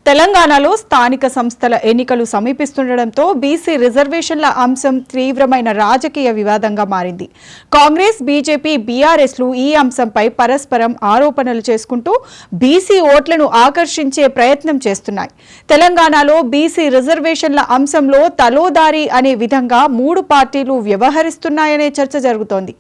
తెలంగాణలో స్థానిక సంస్థల ఎన్నికలు సమీపిస్తుండటంతో బీసీ రిజర్వేషన్ల అంశం తీవ్రమైన రాజకీయ వివాదంగా మారింది. కాంగ్రెస్, బీజేపీ, బీఆర్ఎస్లు ఈ అంశంపై పరస్పరం ఆరోపణలు చేసుకుంటూ బీసీ ఓట్లను ఆకర్షించే ప్రయత్నం చేస్తున్నాయి. తెలంగాణలో బీసీ రిజర్వేషన్ల అంశంలో తలోదారి అనే విధంగా మూడు పార్టీలు వ్యవహరిస్తున్నాయనే చర్చ జరుగుతోంది.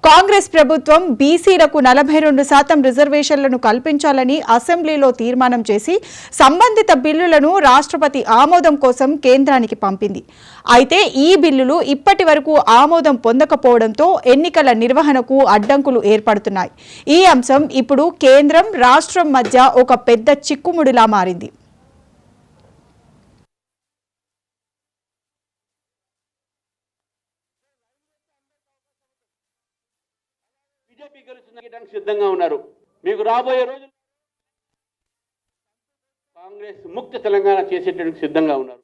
కాంగ్రెస్ ప్రభుత్వం బీసీలకు 42% రిజర్వేషన్లను కల్పించాలని అసెంబ్లీలో తీర్మానం చేసి సంబంధిత బిల్లులను రాష్ట్రపతి ఆమోదం కోసం కేంద్రానికి పంపింది. అయితే ఈ బిల్లులు ఇప్పటి వరకు ఆమోదం పొందకపోవడంతో ఎన్నికల నిర్వహణకు అడ్డంకులు ఏర్పడుతున్నాయి. ఈ అంశం ఇప్పుడు కేంద్రం, రాష్ట్రం మధ్య ఒక పెద్ద చిక్కుముడిలా మారింది. సిద్ధంగా ఉన్నారు. మీకు రాబోయే రోజు కాంగ్రెస్ ముక్త తెలంగాణ చేసేటందుకు సిద్ధంగా ఉన్నారు.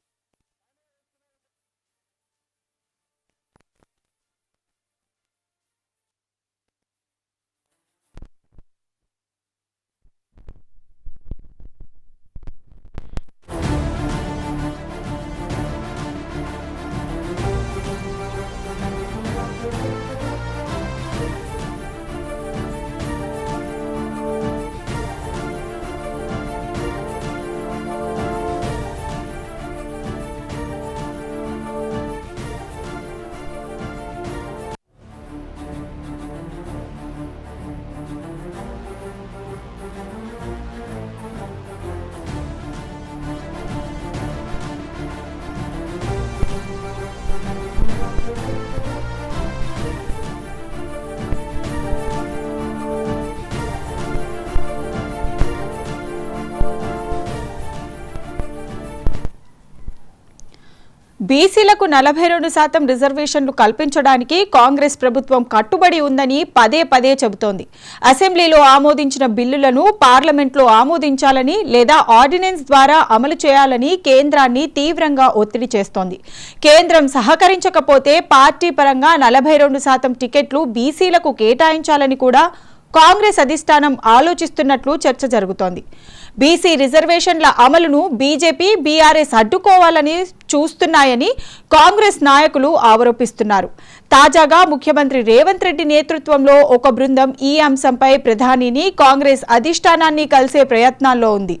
బీసీలకు 42% రిజర్వేషన్లు కల్పించడానికి కాంగ్రెస్ ప్రభుత్వం కట్టుబడి ఉందని పదే పదే చెబుతోంది. అసెంబ్లీలో ఆమోదించిన బిల్లులను పార్లమెంట్లో ఆమోదించాలని లేదా ఆర్డినెన్స్ ద్వారా అమలు చేయాలని కేంద్రాన్ని తీవ్రంగా ఒత్తిడి చేస్తోంది. కేంద్రం సహకరించకపోతే పార్టీ పరంగా 42% టికెట్లు బీసీలకు కేటాయించాలని కూడా కాంగ్రెస్ అధిష్టానం ఆలోచిస్తున్నట్లు చర్చ జరుగుతోంది. బీసీ రిజర్వేషన్ల అమలును బీజేపీ, బీఆర్ఎస్ అడ్డుకోవాలని చూస్తున్నాయని కాంగ్రెస్ నాయకులు ఆరోపిస్తున్నారు. తాజాగా ముఖ్యమంత్రి రేవంత్ రెడ్డి నేతృత్వంలో ఒక బృందం ఈ అంశంపై ప్రధానిని, కాంగ్రెస్ అధిష్టానాన్ని కలిసే ప్రయత్నాల్లో ఉంది.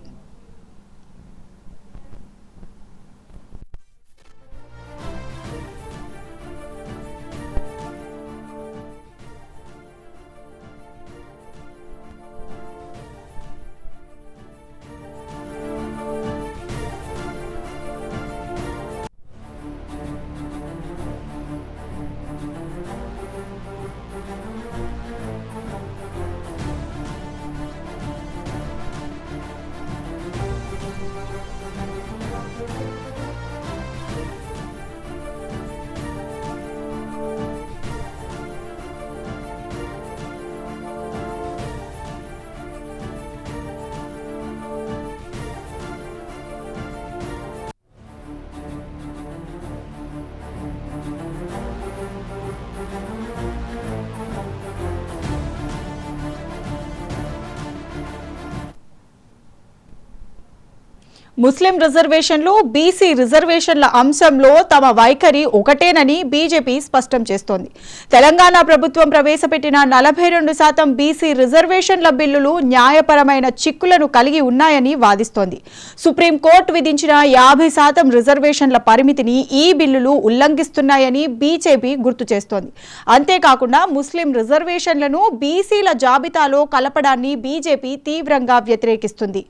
ముస్లిం రిజర్వేషన్లు, బీసీ రిజర్వేషన్ల అంశంలో తమ వైఖరి ఒకటేనని బీజేపీ స్పష్టం చేస్తోంది. తెలంగాణ ప్రభుత్వం ప్రవేశపెట్టిన 42% బీసీ రిజర్వేషన్ల బిల్లులు న్యాయపరమైన చిక్కులను కలిగి ఉన్నాయని వాదిస్తోంది. సుప్రీంకోర్టు విధించిన 50% రిజర్వేషన్ల పరిమితిని ఈ బిల్లులు ఉల్లంఘిస్తున్నాయని బీజేపీ గుర్తు చేస్తోంది. అంతేకాకుండా ముస్లిం రిజర్వేషన్లను బీసీల జాబితాలో కలపడాన్ని బీజేపీ తీవ్రంగా వ్యతిరేకిస్తుంది.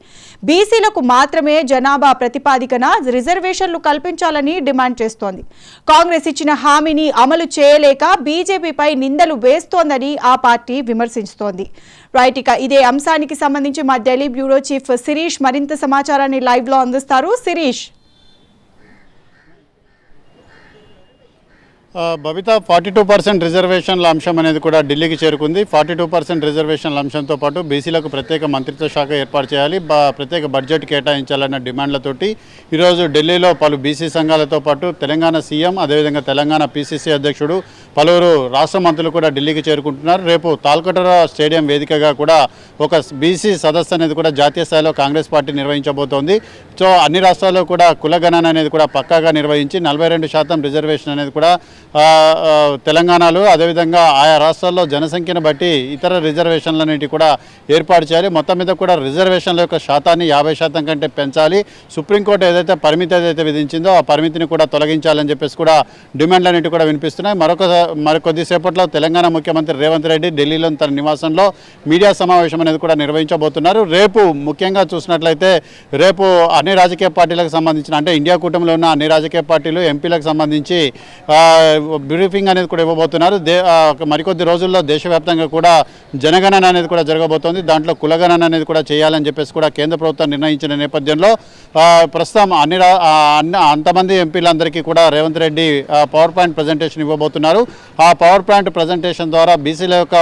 బీసీలకు మాత్రమే జనాభా ప్రతిపాదికన రిజర్వేషన్లు కల్పించాలని డిమాండ్ చేస్తోంది. కాంగ్రెస్ ఇచ్చిన హామీని అమలు చేయలేక బీజేపీపై నిందలు వేస్తోందని ఆ పార్టీ విమర్శిస్తోంది. రైట్, ఇక ఇదే అంశానికి సంబంధించి మా ఢిల్లీ బ్యూరో చీఫ్ శిరీష్ మరింత సమాచారాన్ని లైవ్ లో అందిస్తారు. శిరీష్. బబిత 42% రిజర్వేషన్ల అంశం అనేది కూడా ఢిల్లీకి చేరుకుంది. 42% రిజర్వేషన్ల అంశంతో పాటు బీసీలకు ప్రత్యేక మంత్రిత్వ శాఖ ఏర్పాటు చేయాలి, ప్రత్యేక బడ్జెట్ కేటాయించాలన్న డిమాండ్లతోటి ఈరోజు ఢిల్లీలో పలు బీసీ సంఘాలతో పాటు తెలంగాణ సీఎం, అదేవిధంగా తెలంగాణ పీసీసీ అధ్యక్షుడు, పలువురు రాష్ట్ర మంత్రులు కూడా ఢిల్లీకి చేరుకుంటున్నారు. రేపు తాల్కటోరా స్టేడియం వేదికగా కూడా ఒక బీసీ సదస్సు అనేది కూడా జాతీయ స్థాయిలో కాంగ్రెస్ పార్టీ నిర్వహించబోతోంది. సో అన్ని రాష్ట్రాల్లో కూడా కులగణన అనేది కూడా పక్కాగా నిర్వహించి 42% రిజర్వేషన్ అనేది కూడా తెలంగాణలో, అదేవిధంగా ఆయా రాష్ట్రాల్లో జనసంఖ్యను బట్టి ఇతర రిజర్వేషన్లన్నిటి కూడా ఏర్పాటు చేయాలి. మొత్తం మీద కూడా రిజర్వేషన్ల యొక్క శాతాన్ని 50% కంటే పెంచాలి. సుప్రీంకోర్టు ఏదైతే పరిమితి విధించిందో ఆ పరిమితిని కూడా తొలగించాలని చెప్పేసి కూడా డిమాండ్లన్నిటి కూడా వినిపిస్తున్నాయి. మరికొద్దిసేపట్లో తెలంగాణ ముఖ్యమంత్రి రేవంత్ రెడ్డి ఢిల్లీలో తన నివాసంలో మీడియా సమావేశం అనేది కూడా నిర్వహించబోతున్నారు. రేపు ముఖ్యంగా చూసినట్లయితే రేపు అన్ని రాజకీయ పార్టీలకు సంబంధించిన, అంటే ఇండియా కూటమిలో ఉన్న అన్ని రాజకీయ పార్టీలు, ఎంపీలకు సంబంధించి బ్రీఫింగ్ అనేది కూడా ఇవ్వబోతున్నారు. మరికొద్ది రోజుల్లో దేశవ్యాప్తంగా కూడా జనగణన అనేది కూడా జరగబోతోంది. దాంట్లో కులగణన అనేది కూడా చేయాలని చెప్పేసి కూడా కేంద్ర ప్రభుత్వం నిర్ణయించిన నేపథ్యంలో ప్రస్తుతం అంతమంది ఎంపీలందరికీ కూడా Revanth Reddy power point presentation ఇవ్వబోతున్నారు. ఆ పవర్ పాయింట్ ప్రజెంటేషన్ ద్వారా బీసీల యొక్క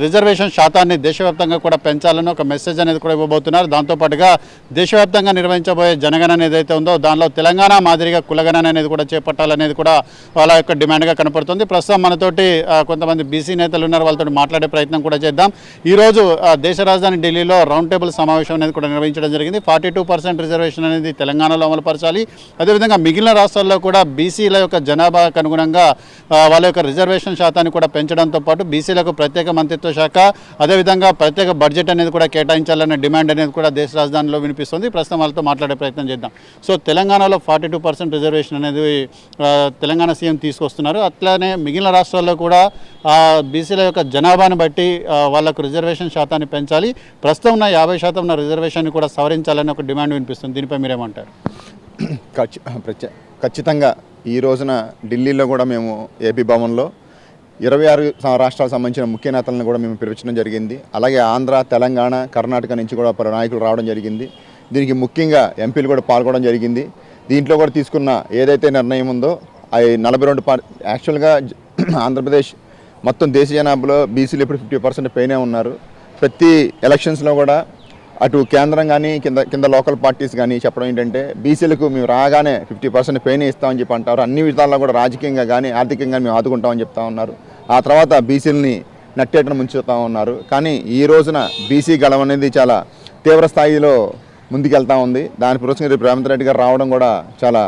రిజర్వేషన్ శాతాన్ని దేశవ్యాప్తంగా కూడా పెంచాలని ఒక మెసేజ్ అనేది కూడా ఇవ్వబోతున్నారు. దాంతోపాటుగా దేశవ్యాప్తంగా నిర్వహించబోయే జనగణన ఏదైతే ఉందో దానిలో తెలంగాణ మాదిరిగా కులగణన అనేది కూడా చేపట్టాలనేది కూడా వాళ్ళ యొక్క డిమాండ్గా కనపడుతుంది. ప్రస్తుతం మనతోటి కొంతమంది బీసీ నేతలు ఉన్నారు, వాళ్ళతో మాట్లాడే ప్రయత్నం కూడా చేద్దాం. ఈరోజు దేశ రాజధాని ఢిల్లీలో రౌండ్ టేబుల్ సమావేశం అనేది కూడా నిర్వహించడం జరిగింది. 42% రిజర్వేషన్ అనేది తెలంగాణలో అమలుపరచాలి. అదేవిధంగా మిగిలిన రాష్ట్రాల్లో కూడా బీసీల యొక్క జనాభాకు అనుగుణంగా వాళ్ళ యొక్క రిజర్వేషన్ శాతాన్ని కూడా పెంచడంతో పాటు బీసీలకు ప్రత్యేక మంత్రిత్వ శాఖ, అదేవిధంగా ప్రత్యేక బడ్జెట్ అనేది కూడా కేటాయించాలనే డిమాండ్ అనేది కూడా దేశ రాజధానిలో వినిపిస్తుంది. ప్రస్తుతం వాళ్ళతో మాట్లాడే ప్రయత్నం చేద్దాం. సో తెలంగాణలో 42% రిజర్వేషన్ అనేది తెలంగాణ సీఎం తీసుకొస్తున్నారు. అట్లానే మిగిలిన రాష్ట్రాల్లో కూడా బీసీల యొక్క జనాభాను బట్టి వాళ్ళకు రిజర్వేషన్ శాతాన్ని పెంచాలి, ప్రస్తుతం ఉన్న 50% ఉన్న రిజర్వేషన్ని కూడా సవరించాలని ఒక డిమాండ్ వినిపిస్తుంది. దీనిపై మీరేమంటారు? ఖచ్చితంగా ఈ రోజున ఢిల్లీలో కూడా మేము ఏపీ భవన్లో 26 రాష్ట్రాలకు సంబంధించిన ముఖ్య నేతలను కూడా మేము పిలిపించడం జరిగింది. అలాగే ఆంధ్ర, తెలంగాణ, కర్ణాటక నుంచి కూడా పలు నాయకులు రావడం జరిగింది. దీనికి ముఖ్యంగా ఎంపీలు కూడా పాల్గొనడం జరిగింది. దీంట్లో కూడా తీసుకున్న ఏదైతే నిర్ణయం ఉందో అవి 42 యాక్చువల్గా ఆంధ్రప్రదేశ్ మొత్తం దేశ జనాభాలో బీసీలు ఇప్పుడు 50% పైనే ఉన్నారు. ప్రతి ఎలక్షన్స్లో కూడా అటు కేంద్రం కానీ కింద లోకల్ పార్టీస్ కానీ చెప్పడం ఏంటంటే బీసీలకు మేము రాగానే 50% పైనే ఇస్తామని చెప్పి అంటారు. అన్ని విధాల్లో కూడా రాజకీయంగా కానీ ఆర్థికంగా మేము ఆదుకుంటామని చెప్తా ఉన్నారు. ఆ తర్వాత బీసీలని నట్టేటను ముంచుతూ ఉన్నారు. కానీ ఈ రోజున బీసీ గళం అనేది చాలా తీవ్ర స్థాయిలో ముందుకెళ్తా ఉంది. దాని పురస్కరించి రేపు రేవంత్ రెడ్డి గారు రావడం కూడా చాలా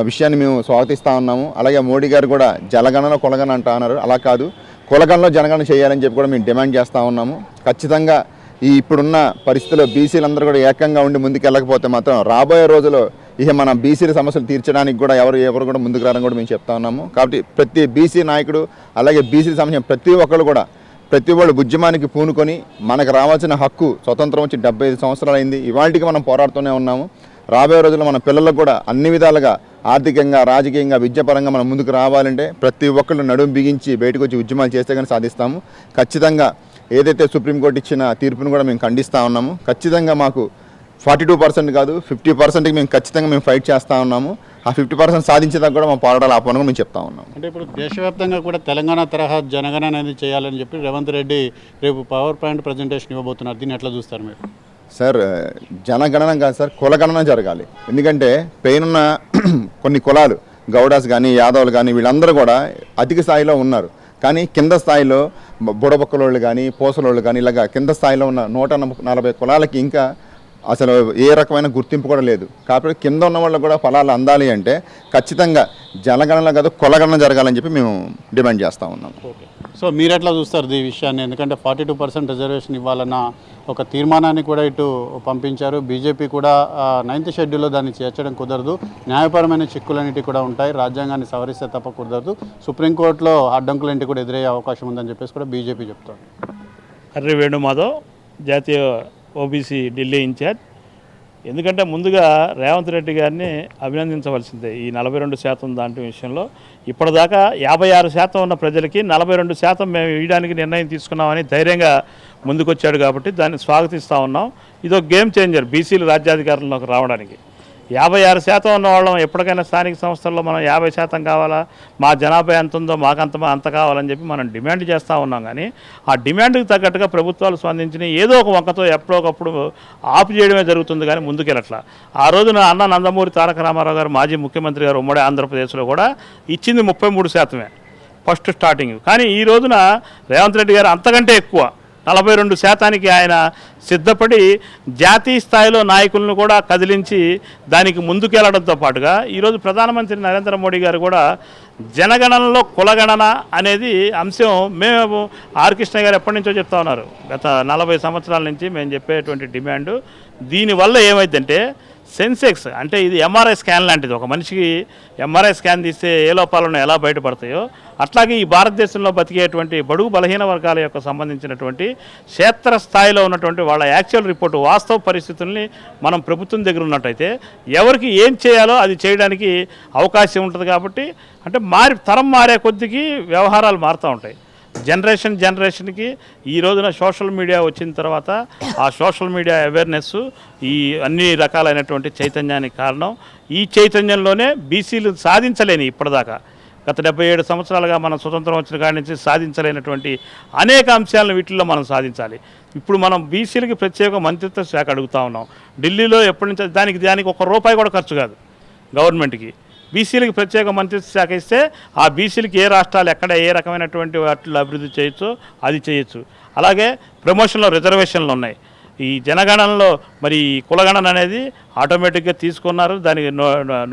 విషయాన్ని మేము స్వాగతిస్తూ ఉన్నాము. అలాగే మోడీ గారు కూడా జలగణన కులగణన అంటా ఉన్నారు. అలా కాదు, కులగణలో జనగణన చేయాలని చెప్పి కూడా మేము డిమాండ్ చేస్తూ ఉన్నాము. ఖచ్చితంగా ఈ ఇప్పుడున్న పరిస్థితుల్లో బీసీలందరూ కూడా ఏకంగా ఉండి ముందుకు వెళ్ళకపోతే మాత్రం రాబోయే రోజుల్లో ఇక మన బీసీల సమస్యలు తీర్చడానికి కూడా ఎవరు కూడా ముందుకు రావడం కూడా మేము చెప్తా ఉన్నాము. కాబట్టి ప్రతి బీసీ నాయకుడు, అలాగే బీసీల సంబంధించిన ప్రతి ఒక్కరు కూడా ప్రతి వాళ్ళు ఉద్యమానికి పూనుకొని మనకు రావాల్సిన హక్కు స్వతంత్రం వచ్చి 75 సంవత్సరాలు అయింది. ఇవాళకి మనం పోరాడుతూనే ఉన్నాము. రాబోయే రోజుల్లో మన పిల్లలకు కూడా అన్ని విధాలుగా ఆర్థికంగా, రాజకీయంగా, విద్యాపరంగా మనం ముందుకు రావాలంటే ప్రతి ఒక్కళ్ళు నడుము బిగించి బయటకు వచ్చి ఉద్యమాలు చేస్తే కానీ సాధిస్తాము. ఖచ్చితంగా ఏదైతే సుప్రీంకోర్టు ఇచ్చిన తీర్పును కూడా మేము ఖండిస్తూ ఉన్నాము. ఖచ్చితంగా మాకు 42% కాదు 50%కి మేము ఖచ్చితంగా ఫైట్ చేస్తూ ఉన్నాము. ఆ 50% సాధించేదాకా కూడా మా పోరాటాలు ఆపమని మేము చెప్తా ఉన్నాం. అంటే ఇప్పుడు దేశవ్యాప్తంగా కూడా తెలంగాణ తరహా జనగణన అనేది చేయాలని చెప్పి రేవంత్ రెడ్డి రేపు పవర్ పాయింట్ ప్రజెంటేషన్ ఇవ్వబోతున్నారు. దీన్ని ఎట్లా చూస్తారు మీరు? సార్, జనగణన కాదు సార్, కులగణన జరగాలి. ఎందుకంటే పైనున్న కొన్ని కులాలు, గౌడాస్ కానీ, యాదవులు కానీ, వీళ్ళందరూ కూడా అధిక స్థాయిలో ఉన్నారు. కానీ కింద స్థాయిలో బుడబొక్కలోళ్ళు కానీ, పోసలోళ్ళు కానీ, ఇలాగా కింద స్థాయిలో ఉన్న 140 కులాలకి ఇంకా అసలు ఏ రకమైన గుర్తింపు కూడా లేదు. కాబట్టి కింద ఉన్న వాళ్ళు కూడా ఫలాలు అందాలి అంటే ఖచ్చితంగా జనగణన కాదు కులగణన జరగాలని చెప్పి మేము డిమాండ్ చేస్తూ ఉన్నాం. ఓకే, సో మీరు ఎట్లా చూస్తారు ఈ విషయాన్ని? ఎందుకంటే 42% రిజర్వేషన్ ఇవ్వాలన్న ఒక తీర్మానాన్ని కూడా ఇటు పంపించారు. బీజేపీ కూడా 9th షెడ్యూల్లో దాన్ని చేర్చడం కుదరదు, న్యాయపరమైన చిక్కులన్నిటి కూడా ఉంటాయి, రాజ్యాంగాన్ని సవరిస్తే తప్ప కుదరదు, సుప్రీంకోర్టులో అడ్డంకులన్నిటి కూడా ఎదురయ్యే అవకాశం ఉందని చెప్పేసి కూడా బీజేపీ చెప్తారు. హర్రి వేణుమాధవ్, జాతీయ ఓబీసీ ఢిల్లీ ఇన్ఛార్జ్. ఎందుకంటే ముందుగా రేవంత్ రెడ్డి గారిని అభినందించవలసిందే. ఈ 42% దాంట్లో విషయంలో ఇప్పటిదాకా 56% ఉన్న ప్రజలకి 42% మేము ఇవ్వడానికి నిర్ణయం తీసుకున్నామని ధైర్యంగా ముందుకొచ్చాడు. కాబట్టి దాన్ని స్వాగతిస్తూ ఉన్నాం. ఇదొక గేమ్ చేంజర్ బీసీలు రాజ్యాధికారంలోకి రావడానికి. 56% ఉన్న వాళ్ళం ఎప్పటికైనా స్థానిక సంస్థల్లో మనం 50% కావాలా, మా జనాభా ఎంత ఉందో అంత కావాలని చెప్పి మనం డిమాండ్ చేస్తూ ఉన్నాం. కానీ ఆ డిమాండ్కి తగ్గట్టుగా ప్రభుత్వాలు స్పందించిన ఏదో ఒక వంకతో ఎప్పుడొకప్పుడు ఆపు చేయడమే జరుగుతుంది, కానీ ముందుకెళ్ళట్లా. ఆ రోజున అన్న నందమూరి తారక రామారావు గారు మాజీ ముఖ్యమంత్రి గారు ఉమ్మడి ఆంధ్రప్రదేశ్లో కూడా ఇచ్చింది 33% ఫస్ట్ స్టార్టింగ్. కానీ ఈ రోజున రేవంత్ రెడ్డి గారు అంతకంటే ఎక్కువ 42% ఆయన సిద్ధపడి జాతీయ స్థాయిలో నాయకులను కూడా కదిలించి దానికి ముందుకెళ్లడంతో పాటుగా ఈరోజు ప్రధానమంత్రి నరేంద్ర మోడీ గారు కూడా జనగణనలో కులగణన అనేది అంశం మేము కృష్ణ గారు ఎప్పటి నుంచో చెప్తా ఉన్నారు. గత 40 సంవత్సరాల నుంచి మేము చెప్పేటువంటి డిమాండు. దీనివల్ల ఏమైందంటే సెన్సెక్స్ అంటే ఇది ఎంఆర్ఐ స్కాన్ లాంటిది. ఒక మనిషికి ఎంఆర్ఐ స్కాన్ తీస్తే ఏ లోపాలను ఎలా బయటపడతాయో అట్లాగే ఈ భారతదేశంలో బతికేటువంటి బడుగు బలహీన వర్గాల యొక్క సంబంధించినటువంటి క్షేత్రస్థాయిలో ఉన్నటువంటి వాళ్ళ యాక్చువల్ రిపోర్టు వాస్తవ పరిస్థితుల్ని మనం ప్రభుత్వం దగ్గర ఉన్నట్టయితే ఎవరికి ఏం చేయాలో అది చేయడానికి అవకాశం ఉంటుంది. కాబట్టి అంటే తరం మారే కొద్దికి వ్యవహారాలు మారుతూ ఉంటాయి. జనరేషన్కి ఈ రోజున సోషల్ మీడియా వచ్చిన తర్వాత ఆ సోషల్ మీడియా అవేర్నెస్ ఈ అన్ని రకాలైనటువంటి చైతన్యానికి కారణం. ఈ చైతన్యంలోనే బీసీలు సాధించలేని ఇప్పటిదాకా గత 77 సంవత్సరాలుగా మనం స్వతంత్రం వచ్చిన కాడి నుంచి సాధించలేనటువంటి అనేక అంశాలను వీటిల్లో మనం సాధించాలి. ఇప్పుడు మనం బీసీలకి ప్రత్యేక మంత్రిత్వ శాఖ అడుగుతూ ఉన్నాం. ఢిల్లీలో ఎప్పటి నుంచి దానికి ₹1 కూడా ఖర్చు కాదు గవర్నమెంట్కి. బీసీలకి ప్రత్యేక మంత్రిత్వ శాఖ ఇస్తే ఆ బీసీలకి ఏ రాష్ట్రాలు ఎక్కడ ఏ రకమైనటువంటి వాటిలో అభివృద్ధి చేయొచ్చో అది చేయొచ్చు. అలాగే ప్రమోషన్లో రిజర్వేషన్లు ఉన్నాయి. ఈ జనగణనలో మరి కులగణన అనేది ఆటోమేటిక్గా తీసుకున్నారు. దానికి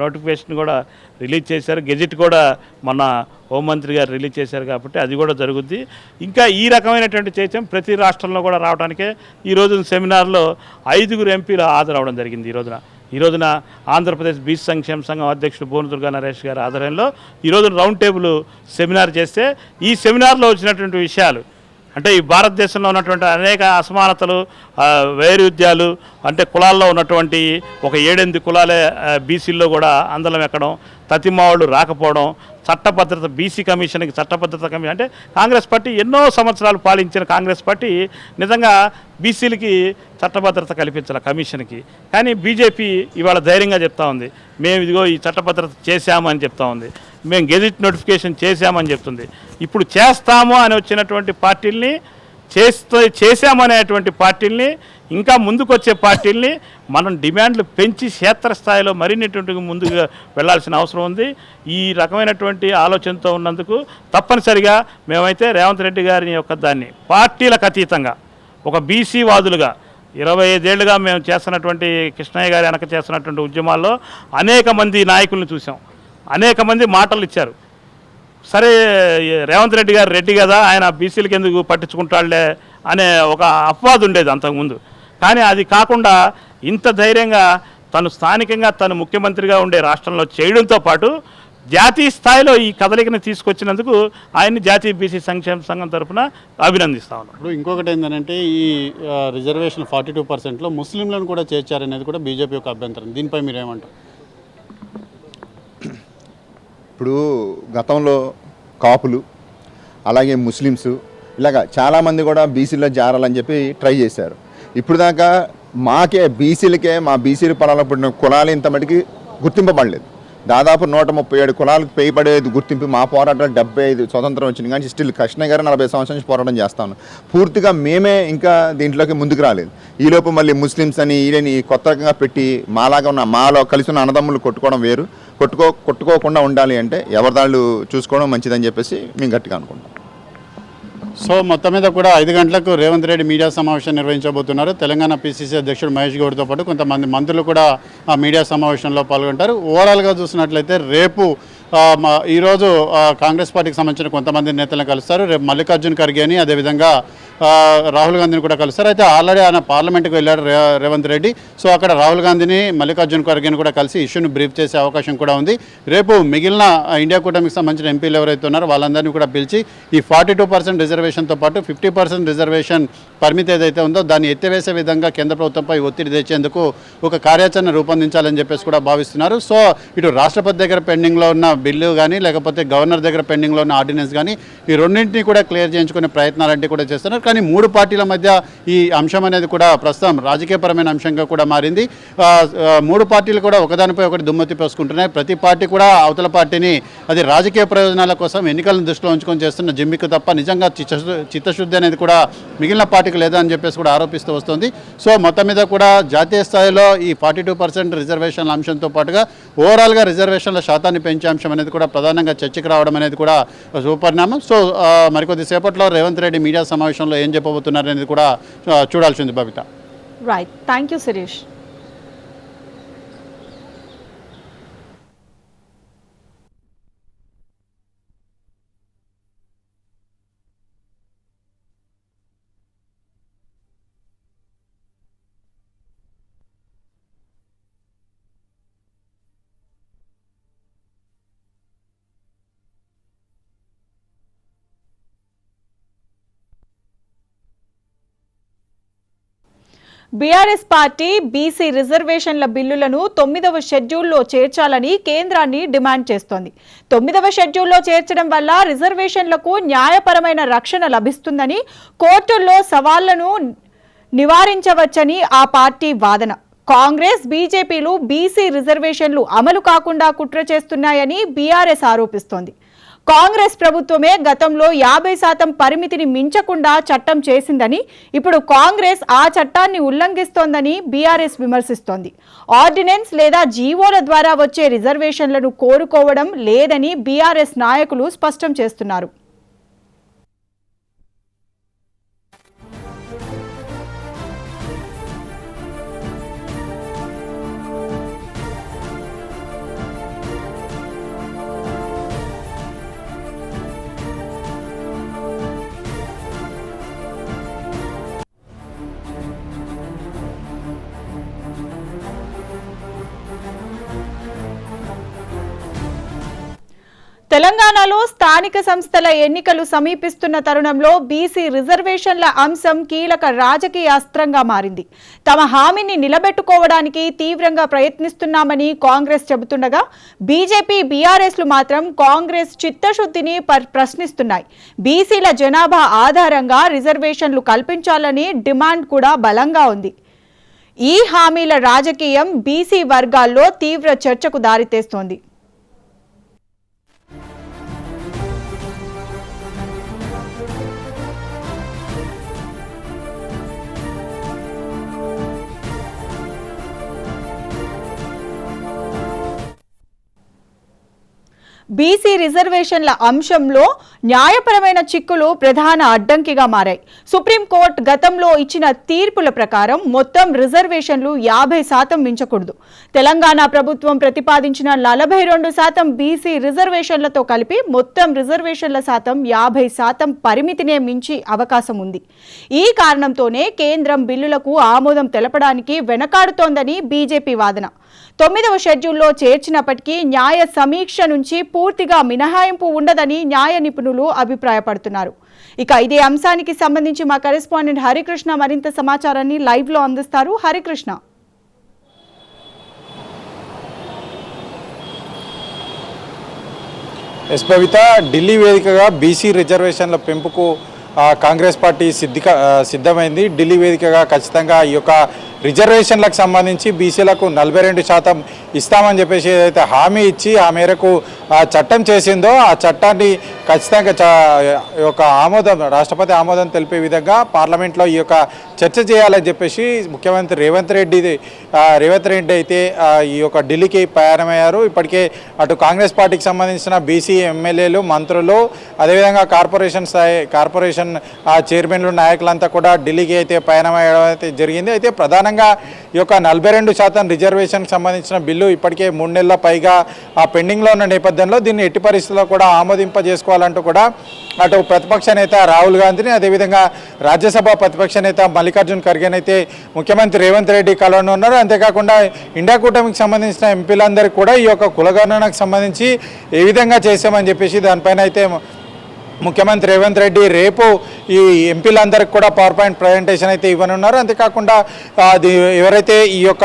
నోటిఫికేషన్ కూడా రిలీజ్ చేశారు. గెజిట్ కూడా మొన్న హోంమంత్రి గారు రిలీజ్ చేశారు. కాబట్టి అది కూడా జరుగుద్ది. ఇంకా ఈ రకమైనటువంటి చైతన్యం ప్రతి రాష్ట్రంలో కూడా రావడానికే ఈ రోజు సెమినార్లో 5 ఎంపీలు హాజరవడం జరిగింది. ఈ రోజున ఆంధ్రప్రదేశ్ బీసీ సంక్షేమ సంఘం అధ్యక్షుడు బోనుదుర్గా నరేష్ గారి ఆధ్వర్యంలో ఈరోజు రౌండ్ టేబుల్ సెమినార్ చేస్తే ఈ సెమినార్లో వచ్చినటువంటి విషయాలు అంటే ఈ భారతదేశంలో ఉన్నటువంటి అనేక అసమానతలు, వైరుధ్యాలు, అంటే కులాల్లో ఉన్నటువంటి ఒక 7-8 కులాలే బీసీల్లో కూడా అందలం ఎక్కడం, తతిమావాళ్ళు రాకపోవడం, చట్టభద్రత బీసీ కమిషన్కి చట్టభద్రత కమిషన్ అంటే కాంగ్రెస్ పార్టీ ఎన్నో సంవత్సరాలు పాలించిన కాంగ్రెస్ పార్టీ నిజంగా బీసీలకి చట్టభద్రత కల్పించాలి కమిషన్కి. కానీ బీజేపీ ఇవాళ ధైర్యంగా చెప్తా ఉంది, మేము ఇదిగో ఈ చట్టభద్రత చేశామని చెప్తా ఉంది, మేము గెజిట్ నోటిఫికేషన్ చేశామని చెప్తుంది. ఇప్పుడు చేస్తాము అని వచ్చినటువంటి పార్టీల్ని చేశామనేటువంటి పార్టీల్ని ఇంకా ముందుకొచ్చే పార్టీల్ని మనం డిమాండ్లు పెంచి క్షేత్రస్థాయిలో మరిన్నిటువంటి ముందుగా వెళ్లాల్సిన అవసరం ఉంది. ఈ రకమైనటువంటి ఆలోచనతో ఉన్నందుకు తప్పనిసరిగా మేమైతే రేవంత్ రెడ్డి గారి యొక్క దాన్ని పార్టీలకు అతీతంగా ఒక బీసీ వాదులుగా 25 ఏళ్లుగా మేము చేస్తున్నటువంటి కృష్ణయ్య గారి వెనక చేస్తున్నటువంటి ఉద్యమాల్లో అనేక మంది నాయకులను చూసాం. అనేక మంది మాటలు ఇచ్చారు. సరే రేవంత్ రెడ్డి గారు రెడ్డి కదా, ఆయన బీసీలకి ఎందుకు పట్టించుకుంటాడులే అనే ఒక అపవాదు ఉండేది అంతకుముందు. కానీ అది కాకుండా ఇంత ధైర్యంగా తను స్థానికంగా తను ముఖ్యమంత్రిగా ఉండే రాష్ట్రంలో చేయడంతో పాటు జాతీయ స్థాయిలో ఈ కదలికను తీసుకొచ్చినందుకు ఆయన్ని జాతీయ బీసీ సంక్షేమ సంఘం తరఫున అభినందిస్తా ఉన్నాం. ఇప్పుడు ఇంకొకటి ఏంటంటే ఈ రిజర్వేషన్ 42%లో ముస్లింలను కూడా చేర్చారనేది కూడా బీజేపీ యొక్క అభ్యంతరం. దీనిపై మీరేమంటారు? ఇప్పుడు గతంలో కాపులు అలాగే ముస్లిమ్స్ ఇలాగ చాలామంది కూడా బీసీలో చేరాలని చెప్పి ట్రై చేశారు. ఇప్పుడు దాకా మాకే బీసీలకే మా బీసీల పరాల పడిన కులాలు ఇంత మటుకి గుర్తింపబడలేదు. దాదాపు 137 కులాలకు పేయబడేది గుర్తింపు. మా పోరాటం 75 స్వతంత్రం వచ్చింది కానీ స్టిల్ కృష్ణ గారు 40 సంవత్సరాల నుంచి పోరాటం చేస్తాను. పూర్తిగా మేమే ఇంకా దీంట్లోకి ముందుకు రాలేదు. ఈలోపు మళ్ళీ ముస్లిమ్స్ అని వీళ్ళని కొత్త రకంగా పెట్టి మాలాగా ఉన్న మాలో కలిసి ఉన్న అన్నదమ్ములు కొట్టుకోవడం వేరు. కొట్టుకోకుండా ఉండాలి అంటే ఎవరిదాళ్ళు చూసుకోవడం మంచిదని చెప్పేసి మేము గట్టిగా అనుకుంటాం. సో మొత్తం మీద కూడా 5 గంటలకు రేవంత్ రెడ్డి మీడియా సమావేశం నిర్వహించబోతున్నారు. తెలంగాణ పిసిసి అధ్యక్షుడు మహేష్ గౌడ్తో పాటు కొంతమంది మంత్రులు కూడా ఆ మీడియా సమావేశంలో పాల్గొంటారు. ఓవరాల్గా చూసినట్లయితే రేపు ఈరోజు కాంగ్రెస్ పార్టీకి సంబంధించిన కొంతమంది నేతలను కలుస్తారు. రేపు మల్లికార్జున్ ఖర్గే అని అదేవిధంగా రాహుల్ గాంధీని కూడా కలుస్తారు. అయితే ఆల్రెడీ ఆయన పార్లమెంట్కి వెళ్ళారు రేవంత్ రెడ్డి. సో అక్కడ రాహుల్ గాంధీని మల్లికార్జున్ ఖర్గేని కూడా కలిసి ఇష్యూని బ్రీఫ్ చేసే అవకాశం కూడా ఉంది. రేపు మిగిలిన ఇండియా కూటమికి సంబంధించిన ఎంపీలు ఎవరైతే ఉన్నారో వాళ్ళందరినీ కూడా పిలిచి ఈ 42% రిజర్వేషన్తో పాటు 50% రిజర్వేషన్ పరిమితి ఏదైతే ఉందో దాన్ని ఎత్తివేసే విధంగా కేంద్ర ప్రభుత్వంపై ఒత్తిడి తెచ్చేందుకు ఒక కార్యాచరణ రూపొందించాలని చెప్పేసి కూడా భావిస్తున్నారు. సో ఇటు రాష్ట్రపతి దగ్గర పెండింగ్లో ఉన్న బిల్లు కానీ లేకపోతే గవర్నర్ దగ్గర పెండింగ్లో ఉన్న ఆర్డినెన్స్ కానీ ఈ రెండింటినీ కూడా క్లియర్ చేయించుకునే ప్రయత్నాలంటే కూడా చేస్తున్నారు. కానీ 3 పార్టీల మధ్య ఈ అంశం అనేది కూడా ప్రస్తుతం రాజకీయపరమైన అంశంగా కూడా మారింది. 3 పార్టీలు కూడా ఒకదానిపై ఒకటి దుమ్మెత్తి పోసుకుంటున్నాయి. ప్రతి పార్టీ కూడా అవతల పార్టీని అది రాజకీయ ప్రయోజనాల కోసం ఎన్నికలను దృష్టిలో ఉంచుకొని చేస్తున్న జిమ్మికు తప్ప నిజంగా చిత్తశుద్ధి అనేది కూడా మిగిలిన పార్టీకి లేదా అని చెప్పేసి కూడా ఆరోపిస్తూ వస్తుంది. సో మొత్తం మీద కూడా జాతీయ స్థాయిలో ఈ 42% రిజర్వేషన్ల అంశంతో పాటుగా ఓవరాల్గా రిజర్వేషన్ల శాతాన్ని పెంచే అంశం అనేది కూడా ప్రధానంగా చర్చకు రావడం అనేది కూడా శుభపరిణామం. సో మరికొద్ది సేపట్లో రేవంత్ రెడ్డి మీడియా సమావేశంలో ఏం చెప్పబోతున్నారు అనేది కూడా చూడాల్సింది Babita. Right, thank you Shirish. BRS party BC రిజర్వేషన్ల బిల్లులను 9వ షెడ్యూల్లో చేర్చాలని కేంద్రాన్ని డిమాండ్ చేస్తోంది. 9వ షెడ్యూల్లో చేర్చడం వల్ల రిజర్వేషన్లకు న్యాయపరమైన రక్షణ లభిస్తుందని, కోర్టుల్లో సవాళ్లను నివారించవచ్చని ఆ పార్టీ వాదన. కాంగ్రెస్, బీజేపీలు బీసీ రిజర్వేషన్లు అమలు కాకుండా కుట్ర చేస్తున్నాయని బీఆర్ఎస్ ఆరోపిస్తోంది. కాంగ్రెస్ ప్రభుత్వమే గతంలో 50% పరిమితిని మించకుండా చట్టం చేసిందని, ఇప్పుడు కాంగ్రెస్ ఆ చట్టాన్ని ఉల్లంఘిస్తోందని బీఆర్ఎస్ విమర్శిస్తోంది. ఆర్డినెన్స్ లేదా జీవోల ద్వారా వచ్చే రిజర్వేషన్లను కోరుకోవడం లేదని బీఆర్ఎస్ నాయకులు స్పష్టం చేస్తున్నారు. తెలంగాణలో స్థానిక సంస్థల ఎన్నికలు సమీపిస్తున్న తరుణంలో బీసీ రిజర్వేషన్ల అంశం కీలక రాజకీయ అస్త్రంగా మారింది. తమ హామీని నిలబెట్టుకోవడానికి తీవ్రంగా ప్రయత్నిస్తున్నామని కాంగ్రెస్ చెబుతుండగా, బీజేపీ, బీఆర్ఎస్లు మాత్రం కాంగ్రెస్ చిత్తశుద్ధిని ప్రశ్నిస్తున్నాయి. బీసీల జనాభా ఆధారంగా రిజర్వేషన్లు కల్పించాలని డిమాండ్ కూడా బలంగా ఉంది. ఈ హామీల రాజకీయం బీసీ వర్గాల్లో తీవ్ర చర్చకు దారితీస్తోంది. బీసీ రిజర్వేషన్ల అంశంలో న్యాయపరమైన చిక్కులు ప్రధాన అడ్డంకిగా మారాయి. సుప్రీంకోర్టు గతంలో ఇచ్చిన తీర్పుల ప్రకారం మొత్తం రిజర్వేషన్లు 50% మించకూడదు. తెలంగాణ ప్రభుత్వం ప్రతిపాదించిన 42% బీసీ రిజర్వేషన్లతో కలిపి మొత్తం రిజర్వేషన్ల శాతం 50% పరిమితినే మించి అవకాశం ఉంది. ఈ కారణంతోనే కేంద్రం బిల్లులకు ఆమోదం తెలపడానికి వెనకాడుతోందని బీజేపీ వాదన. 9వ షెడ్యూల్లో చేర్చినప్పటికీ న్యాయ సమీక్ష నుంచి పూర్తిగా మినహాయింపు ఉండదని న్యాయ నిపుణులు అభిప్రాయపడుతున్నారు. ఇక ఇదే అంశానికి సంబంధించి మా కరెస్పాండెంట్ హరికృష్ణ మరింత సమాచారాన్ని లైవ్ లో అందిస్తారు. హరికృష్ణ. ఎస్ భవిత, ఢిల్లీ వేదికగా బీసీ రిజర్వేషన్ల పెంపుకు కాంగ్రెస్ పార్టీ సిద్ధమైంది. ఢిల్లీ వేదికగా ఖచ్చితంగా ఈ యొక్క రిజర్వేషన్లకు సంబంధించి బీసీలకు 42% ఇస్తామని చెప్పేసి ఏదైతే హామీ ఇచ్చి ఆ మేరకు చట్టం చేసిందో ఆ చట్టాన్ని ఖచ్చితంగా యొక్క ఆమోదం, రాష్ట్రపతి ఆమోదం తెలిపే విధంగా పార్లమెంట్లో ఈ యొక్క చర్చ చేయాలని చెప్పేసి ముఖ్యమంత్రి రేవంత్ రెడ్డి అయితే ఈ యొక్క ఢిల్లీకి ప్రయాణమయ్యారు. ఇప్పటికే అటు కాంగ్రెస్ పార్టీకి సంబంధించిన బీసీ ఎమ్మెల్యేలు, మంత్రులు, అదేవిధంగా కార్పొరేషన్ చైర్మన్లు, నాయకులంతా కూడా ఢిల్లీకి అయితే ప్రయాణమయ్యడం అయితే జరిగింది. అయితే ప్రధానంగా ఈ యొక్క 42% రిజర్వేషన్కి సంబంధించిన బిల్లు ఇప్పటికే 3 నెలల పైగా పెండింగ్లో ఉన్న నేపథ్యంలో దీన్ని ఎట్టి పరిస్థితుల్లో కూడా ఆమోదింపజేసుకోవాలంటూ కూడా అటు ప్రతిపక్ష నేత రాహుల్ గాంధీని, అదేవిధంగా రాజ్యసభ ప్రతిపక్ష నేత మల్లికార్జున్ ఖర్గేని అయితే ముఖ్యమంత్రి రేవంత్ రెడ్డి కలవనున్నారు. అంతేకాకుండా ఇండియా కూటమికి సంబంధించిన ఎంపీలందరికీ కూడా ఈ యొక్క కులగణనకు సంబంధించి ఏ విధంగా చేసామని చెప్పేసి దానిపైన అయితే ముఖ్యమంత్రి రేవంత్ రెడ్డి రేపు ఈ ఎంపీలందరికీ కూడా పవర్ పాయింట్ ప్రజెంటేషన్ అయితే ఇవ్వనున్నారు. అంతేకాకుండా ఎవరైతే ఈ యొక్క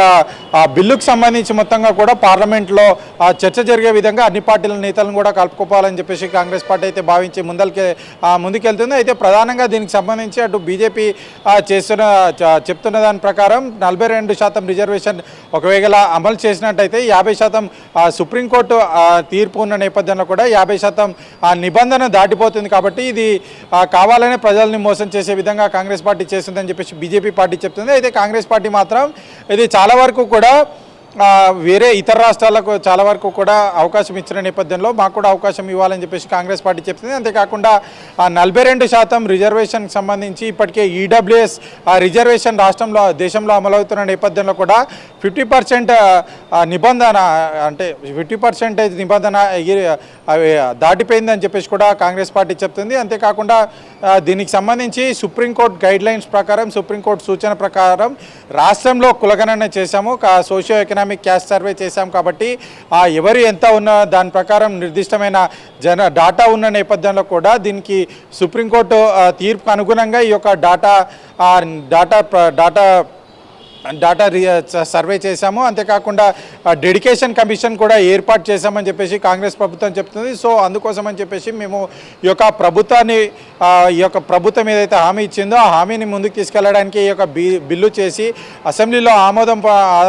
బిల్లుకు సంబంధించి మొత్తంగా కూడా పార్లమెంట్లో చర్చ జరిగే విధంగా అన్ని పార్టీల నేతలను కూడా కలుపుకోవాలని చెప్పేసి కాంగ్రెస్ పార్టీ అయితే భావించి ముందుకెళ్తుంది. అయితే ప్రధానంగా దీనికి సంబంధించి అటు బీజేపీ చెప్తున్న దాని ప్రకారం 42% రిజర్వేషన్ ఒకవేళ అమలు చేసినట్టయితే 50% సుప్రీంకోర్టు తీర్పు ఉన్న నేపథ్యంలో కూడా 50% నిబంధన దాటిపోతుంది. కాబట్టి ఇది కావాలనే ప్రజల్ని మోసం చేసే విధంగా కాంగ్రెస్ పార్టీ చేస్తుందని చెప్పేసి బీజేపీ పార్టీ చెప్తుంది. అయితే కాంగ్రెస్ పార్టీ మాత్రం ఇది చాలా వరకు కూడా వేరే ఇతర రాష్ట్రాలకు చాలా వరకు కూడా అవకాశం ఇచ్చిన నేపథ్యంలో మాకు కూడా అవకాశం ఇవ్వాలని చెప్పేసి కాంగ్రెస్ పార్టీ చెప్తుంది. అంతేకాకుండా 42% రిజర్వేషన్కి సంబంధించి ఇప్పటికే ఈడబ్ల్యూఎస్ రిజర్వేషన్ దేశంలో అమలవుతున్న నేపథ్యంలో కూడా 50% నిబంధన అంటే 50% నిబంధన దాటిపోయిందని చెప్పేసి కూడా కాంగ్రెస్ పార్టీ చెప్తుంది. అంతేకాకుండా దీనికి సంబంధించి సుప్రీంకోర్టు గైడ్లైన్స్ ప్రకారం సుప్రీంకోర్టు సూచన ప్రకారం రాష్ట్రంలో కులగణన చేశాము, సోషియో ఎకనామిక్ క్యాస్ట్ సర్వే చేశాం. కాబట్టి ఎవరు ఎంత ఉన్న దాని ప్రకారం నిర్దిష్టమైన డాటా ఉన్న నేపథ్యంలో కూడా దీనికి సుప్రీంకోర్టు తీర్పుకు అనుగుణంగా ఈ యొక్క డాటా సర్వే చేశాము. అంతేకాకుండా డెడికేషన్ కమిషన్ కూడా ఏర్పాటు చేశామని చెప్పేసి కాంగ్రెస్ ప్రభుత్వం చెప్తుంది. సో అందుకోసం అని చెప్పేసి మేము ఈ యొక్క ప్రభుత్వం ఏదైతే హామీ ఇచ్చిందో ఆ హామీని ముందుకు తీసుకెళ్లడానికి ఈ యొక్క బిల్లు చేసి అసెంబ్లీలో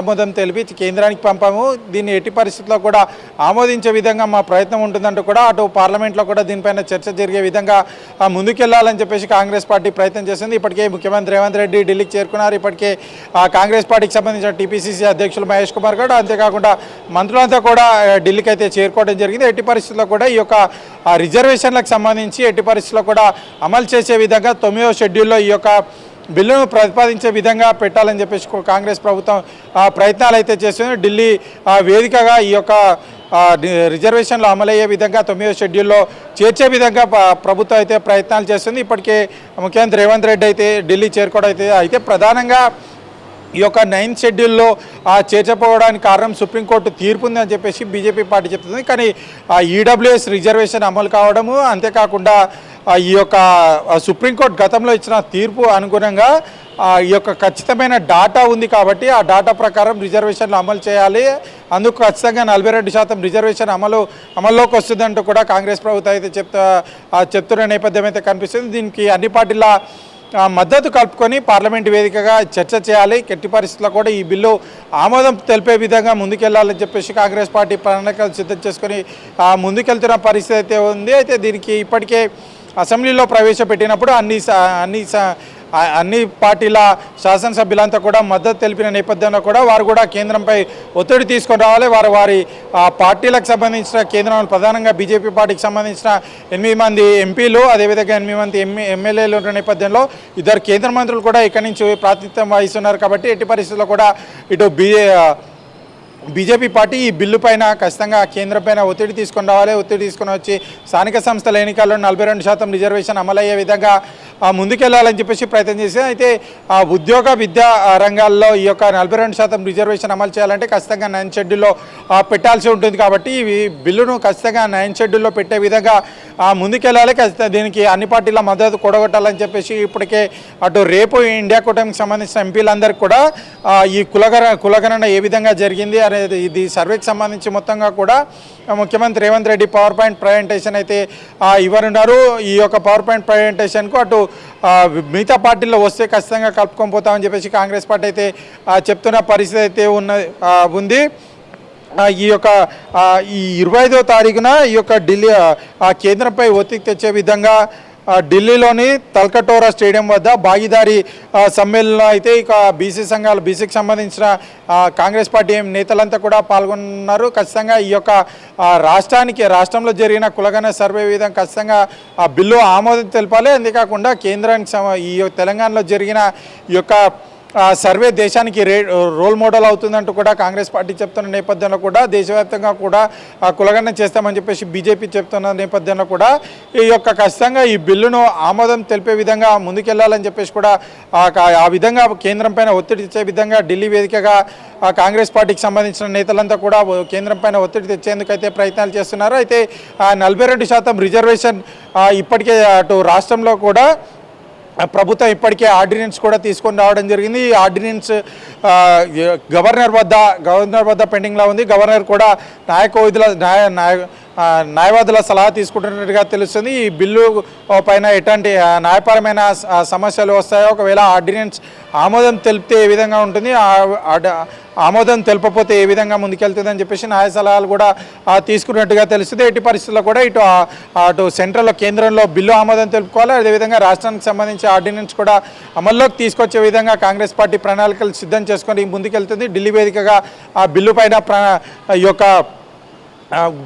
ఆమోదం తెలిపి కేంద్రానికి పంపాము. దీన్ని ఎట్టి పరిస్థితుల్లో కూడా ఆమోదించే విధంగా మా ప్రయత్నం ఉంటుందంటూ కూడా అటు పార్లమెంట్లో కూడా దీనిపైన చర్చ జరిగే విధంగా ముందుకెళ్లాలని చెప్పేసి కాంగ్రెస్ పార్టీ ప్రయత్నం చేసింది. ఇప్పటికే ముఖ్యమంత్రి రేవంత్ రెడ్డి ఢిల్లీకి చేరుకున్నారు. ఇప్పటికే కాంగ్రెస్ పార్టీకి సంబంధించిన టీపీసీసీ అధ్యక్షులు మహేష్ కుమార్ గౌడ్ అంతేకాకుండా మంత్రులంతా కూడా ఢిల్లీకి అయితే చేరుకోవడం జరిగింది. ఎట్టి పరిస్థితుల్లో కూడా ఈ యొక్క రిజర్వేషన్లకు సంబంధించి ఎట్టి పరిస్థితుల్లో కూడా అమలు చేసే విధంగా 9వ షెడ్యూల్లో ఈ యొక్క బిల్లును ప్రతిపాదించే విధంగా పెట్టాలని చెప్పేసి కాంగ్రెస్ ప్రభుత్వం ప్రయత్నాలు అయితే చేస్తుంది. ఢిల్లీ వేదికగా ఈ యొక్క రిజర్వేషన్లు అమలయ్యే విధంగా 9వ షెడ్యూల్లో చేర్చే విధంగా ప్రభుత్వం అయితే ప్రయత్నాలు చేస్తుంది. ఇప్పటికే ముఖ్యమంత్రి రేవంత్ రెడ్డి అయితే ఢిల్లీ చేరుకోవడం అయితే ప్రధానంగా ఈ యొక్క 9th షెడ్యూల్లో చేర్చపోవడానికి కారణం సుప్రీంకోర్టు తీర్పు ఉందని చెప్పేసి బీజేపీ పార్టీ చెప్తుంది. కానీ ఈడబ్ల్యూఎస్ రిజర్వేషన్ అమలు కావడము అంతేకాకుండా ఈ యొక్క సుప్రీంకోర్టు గతంలో ఇచ్చిన తీర్పు అనుగుణంగా ఈ యొక్క ఖచ్చితమైన డాటా ఉంది కాబట్టి ఆ డాటా ప్రకారం రిజర్వేషన్లు అమలు చేయాలి, అందుకు ఖచ్చితంగా 42% రిజర్వేషన్ అమల్లోకి వస్తుందంటూ కూడా కాంగ్రెస్ ప్రభుత్వం అయితే చెప్తున్న నేపథ్యం అయితే కనిపిస్తుంది. దీనికి అన్ని పార్టీల మద్దతు కలుపుకొని పార్లమెంట్ వేదికగా చర్చ చేయాలి, ఎట్టి పరిస్థితుల్లో కూడా ఈ బిల్లు ఆమోదం తెలిపే విధంగా ముందుకెళ్లాలని చెప్పేసి కాంగ్రెస్ పార్టీ ప్రణాళికలు సిద్ధం చేసుకొని ముందుకెళ్తున్న పరిస్థితి అయితే ఉంది. అయితే దీనికి ఇప్పటికే అసెంబ్లీలో ప్రవేశపెట్టినప్పుడు అన్ని పార్టీల శాసనసభ్యులంతా కూడా మద్దతు తెలిపిన నేపథ్యంలో కూడా వారు కూడా కేంద్రంపై ఒత్తిడి తీసుకొని రావాలి. వారి పార్టీలకు సంబంధించిన కేంద్రం ప్రధానంగా బీజేపీ పార్టీకి సంబంధించిన 8 మంది ఎంపీలు అదేవిధంగా 8 మంది ఎమ్మెల్యేలు ఉన్న నేపథ్యంలో 2 కేంద్ర మంత్రులు కూడా ఇక్కడి నుంచి ప్రాతినిధ్యం వహిస్తున్నారు. కాబట్టి ఎట్టి పరిస్థితుల్లో కూడా ఇటు బీజేపీ పార్టీ ఈ బిల్లు పైన ఖచ్చితంగా కేంద్రం పైన ఒత్తిడి తీసుకొని రావాలి. ఒత్తిడి తీసుకొని వచ్చి స్థానిక సంస్థల ఎన్నికల్లో 42% రిజర్వేషన్ అమలయ్యే విధంగా ముందుకెళ్లాలని చెప్పేసి ప్రయత్నం చేసింది. అయితే ఉద్యోగ విద్యా రంగాల్లో ఈ యొక్క 42% రిజర్వేషన్ అమలు చేయాలంటే ఖచ్చితంగా 9th షెడ్యూల్లో పెట్టాల్సి ఉంటుంది. కాబట్టి ఈ బిల్లును ఖచ్చితంగా 9th షెడ్యూల్లో పెట్టే విధంగా ముందుకెళ్లాలి. ఖచ్చితంగా దీనికి అన్ని పార్టీల మద్దతు కూడగొట్టాలని చెప్పేసి ఇప్పటికే అటు రేపు ఇండియా కూటమికి సంబంధించిన ఎంపీలందరికీ కూడా ఈ కులగణన ఏ విధంగా జరిగింది అనేది ఇది సర్వేకి సంబంధించి మొత్తంగా కూడా ముఖ్యమంత్రి Revanth Reddy power point presentation అయితే ఇవ్వనున్నారు. ఈ యొక్క పవర్ పాయింట్ ప్రజెంటేషన్కు అటు మిగతా పార్టీల్లో వస్తే ఖచ్చితంగా కలుపుకొని పోతామని చెప్పేసి కాంగ్రెస్ పార్టీ అయితే చెప్తున్న పరిస్థితి అయితే ఉంది. ఈ యొక్క 25వ తారీఖున ఈ యొక్క ఢిల్లీ కేంద్రంపై ఒత్తిడి తెచ్చే విధంగా ఢిల్లీలోని తల్కటోరా స్టేడియం వద్ద భాగీదారీ సమ్మేళనంలో అయితే ఇక బీసీ సంఘాలు బీసీకి సంబంధించిన కాంగ్రెస్ పార్టీ నేతలంతా కూడా పాల్గొన్నారు. ఖచ్చితంగా ఈ యొక్క రాష్ట్రంలో జరిగిన కులగణన సర్వే విధంగా ఖచ్చితంగా ఆ బిల్లు ఆమోదం తెలపాలి. అంతేకాకుండా కేంద్రానికి ఈ తెలంగాణలో జరిగిన ఈ యొక్క సర్వే దేశానికి రోల్ మోడల్ అవుతుందంటూ కూడా కాంగ్రెస్ పార్టీ చెప్తున్న నేపథ్యంలో కూడా దేశవ్యాప్తంగా కూడా కులగణన చేస్తామని చెప్పేసి బీజేపీ చెప్తున్న నేపథ్యంలో కూడా ఈ యొక్క ఖచ్చితంగా ఈ బిల్లును ఆమోదం తెలిపే విధంగా ముందుకెళ్లాలని చెప్పేసి కూడా ఆ విధంగా కేంద్రం పైన ఒత్తిడి తెచ్చే విధంగా ఢిల్లీ వేదికగా కాంగ్రెస్ పార్టీకి సంబంధించిన నేతలంతా కూడా కేంద్రం పైన ఒత్తిడి తెచ్చేందుకైతే ప్రయత్నాలు చేస్తున్నారు. అయితే 42% రిజర్వేషన్ ఇప్పటికే అటు రాష్ట్రంలో కూడా ప్రభుత్వం ఇప్పటికే ఆర్డినెన్స్ కూడా తీసుకొని రావడం జరిగింది. ఈ ఆర్డినెన్స్ గవర్నర్ వద్ద పెండింగ్లో ఉంది. గవర్నర్ కూడా న్యాయవాదుల సలహా తీసుకుంటున్నట్టుగా తెలుస్తుంది. ఈ బిల్లు పైన ఎటువంటి న్యాయపరమైన సమస్యలు వస్తాయో, ఒకవేళ ఆర్డినెన్స్ ఆమోదం తెలిపితే ఏ విధంగా ఉంటుంది, ఆమోదం తెలపకపోతే ఏ విధంగా ముందుకెళ్తుందని చెప్పేసి న్యాయ సలహాలు కూడా తీసుకున్నట్టుగా తెలుస్తుంది. ఎట్టి పరిస్థితుల్లో కూడా అటు సెంట్రల్లో కేంద్రంలో బిల్లు ఆమోదం తెలుపుకోవాలి, అదేవిధంగా రాష్ట్రానికి సంబంధించి ఆర్డినెన్స్ కూడా అమల్లోకి తీసుకొచ్చే విధంగా కాంగ్రెస్ పార్టీ ప్రణాళికలు సిద్ధం చేసుకొని ముందుకెళ్తుంది. ఢిల్లీ వేదికగా ఆ బిల్లు పైన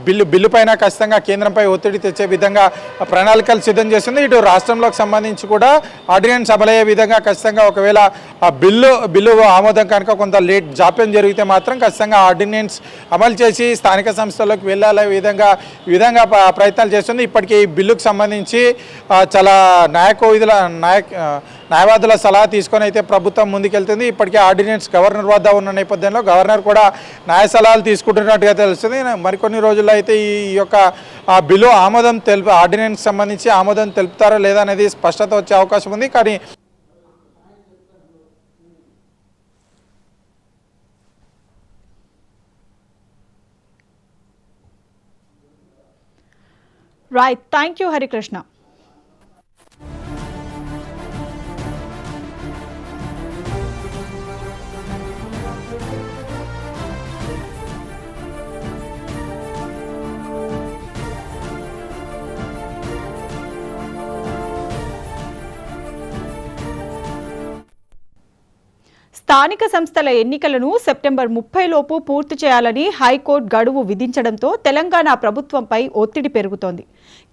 బిల్లు పైన ఖచ్చితంగా కేంద్రంపై ఒత్తిడి తెచ్చే విధంగా ప్రణాళికలు సిద్ధం చేస్తుంది. ఇటు రాష్ట్రంలోకి సంబంధించి కూడా ఆర్డినెన్స్ అమలయ్యే విధంగా ఖచ్చితంగా ఒకవేళ ఆ బిల్లు ఆమోదం కనుక కొంత జాప్యం జరిగితే మాత్రం ఖచ్చితంగా ఆర్డినెన్స్ అమలు చేసి స్థానిక సంస్థల్లోకి వెళ్ళాలే విధంగా ప్రయత్నాలు చేస్తుంది. ఇప్పటికీ ఈ బిల్లుకు సంబంధించి చాలా న్యాయవాదుల సలహా తీసుకొని అయితే ప్రభుత్వం ముందుకెళ్తుంది. ఇప్పటికే ఆర్డినెన్స్ గవర్నర్ వద్ద ఉన్న నేపథ్యంలో గవర్నర్ కూడా న్యాయ సలహాలు తీసుకుంటున్నట్టుగా తెలుస్తుంది. మరికొన్ని రోజుల్లో అయితే ఈ యొక్క బిల్లు ఆర్డినెన్స్ సంబంధించి ఆమోదం తెలుపుతారో లేదా అనేది స్పష్టత వచ్చే అవకాశం ఉంది. కానీ రైట్, థ్యాంక్ యూ హరికృష్ణ. స్థానిక సంస్థల ఎన్నికలను సెప్టెంబర్ 30 లోపు పూర్తి చేయాలని హైకోర్టు గడువు విధించడంతో తెలంగాణ ప్రభుత్వంపై ఒత్తిడి పెరుగుతోంది.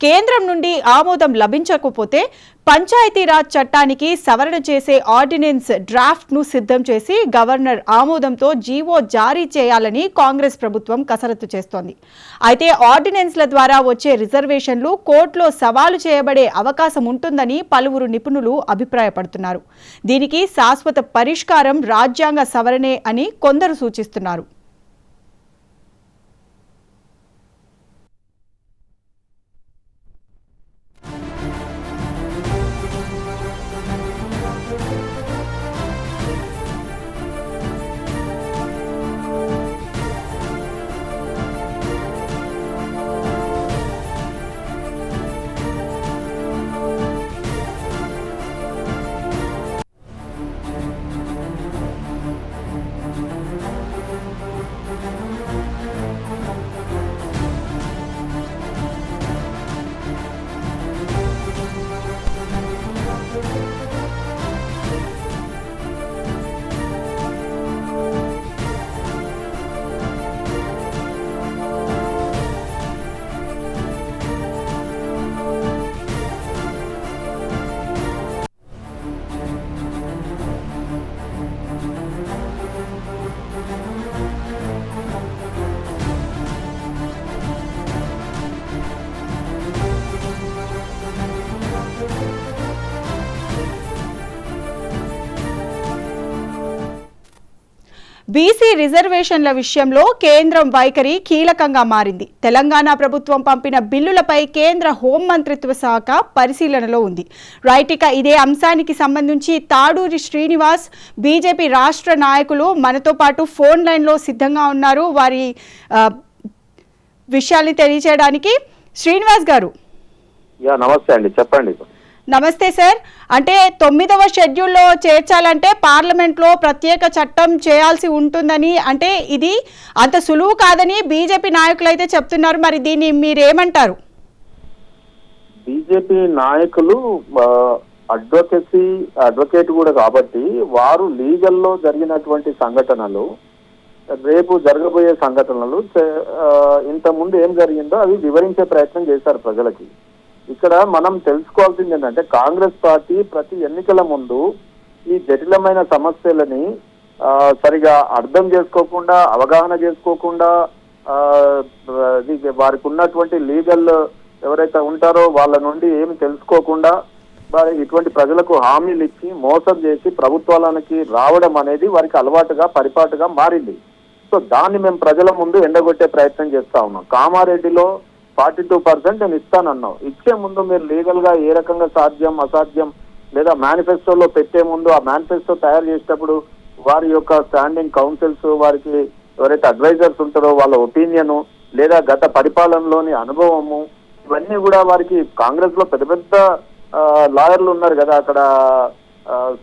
కేంద్రం నుండి ఆమోదం లభించకపోతే పంచాయతీరాజ్ చట్టానికి సవరణ చేసే ఆర్డినెన్స్ డ్రాఫ్ట్ను సిద్ధం చేసి గవర్నర్ ఆమోదంతో జీవో జారీ చేయాలని కాంగ్రెస్ ప్రభుత్వం కసరత్తు చేస్తోంది. అయితే ఆర్డినెన్స్ల ద్వారా వచ్చే రిజర్వేషన్లు కోర్టులో సవాలు చేయబడే అవకాశం ఉంటుందని పలువురు నిపుణులు అభిప్రాయపడుతున్నారు. దీనికి శాశ్వత పరిష్కారం రాజ్యాంగ సవరణే అని కొందరు సూచిస్తున్నారు. బీసీ రిజర్వేషన్ల విషయంలో కేంద్రం వైఖరి కీలకంగా మారింది. తెలంగాణ ప్రభుత్వం పంపిన బిల్లులపై కేంద్ర హోంమంత్రిత్వ శాఖ పరిశీలనలో ఉంది. రైట్, ఇదే అంశానికి సంబంధించి తాడూరి శ్రీనివాస్ బీజేపీ రాష్ట్ర నాయకులు మనతో పాటు ఫోన్ లైన్లో సిద్ధంగా ఉన్నారు. వారి విషయాల్ని తెలియజేయడానికి. శ్రీనివాస్ గారు, నమస్తే అండి, చెప్పండి. నమస్తే సార్. అంటే 9వ షెడ్యూల్లో చేర్చాలంటే పార్లమెంట్లో ప్రత్యేక చట్టం చేయాల్సి ఉంటుందని, అంటే ఇది అంత సులువు కాదని బీజేపీ నాయకులు అయితే చెప్తున్నారు. మరి దీన్ని మీరేమంటారు? బీజేపీ నాయకులు అడ్వకేట్ కూడా కాబట్టి వారు లీగల్లో జరిగినటువంటి సంఘటనలు, రేపు జరగబోయే సంఘటనలు, ఇంత ముందు ఏం జరిగిందో అవి వివరించే ప్రయత్నం చేశారు ప్రజలకి. ఇక్కడ మనం తెలుసుకోవాల్సింది ఏంటంటే కాంగ్రెస్ పార్టీ ప్రతి ఎన్నికల ముందు ఈ జటిలమైన సమస్యలని సరిగా అర్థం చేసుకోకుండా, అవగాహన చేసుకోకుండా, వారికి ఉన్నటువంటి లీగల్ ఎవరైతే ఉంటారో వాళ్ళ నుండి ఏమి తెలుసుకోకుండా వారి ఇటువంటి ప్రజలకు హామీలు ఇచ్చి మోసం చేసి ప్రభుత్వాలకి రావడం అనేది వారికి అలవాటుగా, పరిపాటుగా మారింది. సో దాన్ని మేము ప్రజల ముందు ఎండగొట్టే ప్రయత్నం చేస్తా ఉన్నాం. కామారెడ్డిలో 42% నేను ఇస్తానన్నాం. ఇచ్చే ముందు మీరు లీగల్ గా ఏ రకంగా సాధ్యం, అసాధ్యం, లేదా మేనిఫెస్టోలో పెట్టే ముందు ఆ మేనిఫెస్టో తయారు చేసేటప్పుడు వారి యొక్క స్టాండింగ్ కౌన్సిల్స్, వారికి ఎవరైతే అడ్వైజర్స్ ఉంటారో వాళ్ళ ఒపీనియన్, లేదా గత పరిపాలనలోని అనుభవము, ఇవన్నీ కూడా వారికి కాంగ్రెస్ లో పెద్ద పెద్ద లాయర్లు ఉన్నారు కదా అక్కడ,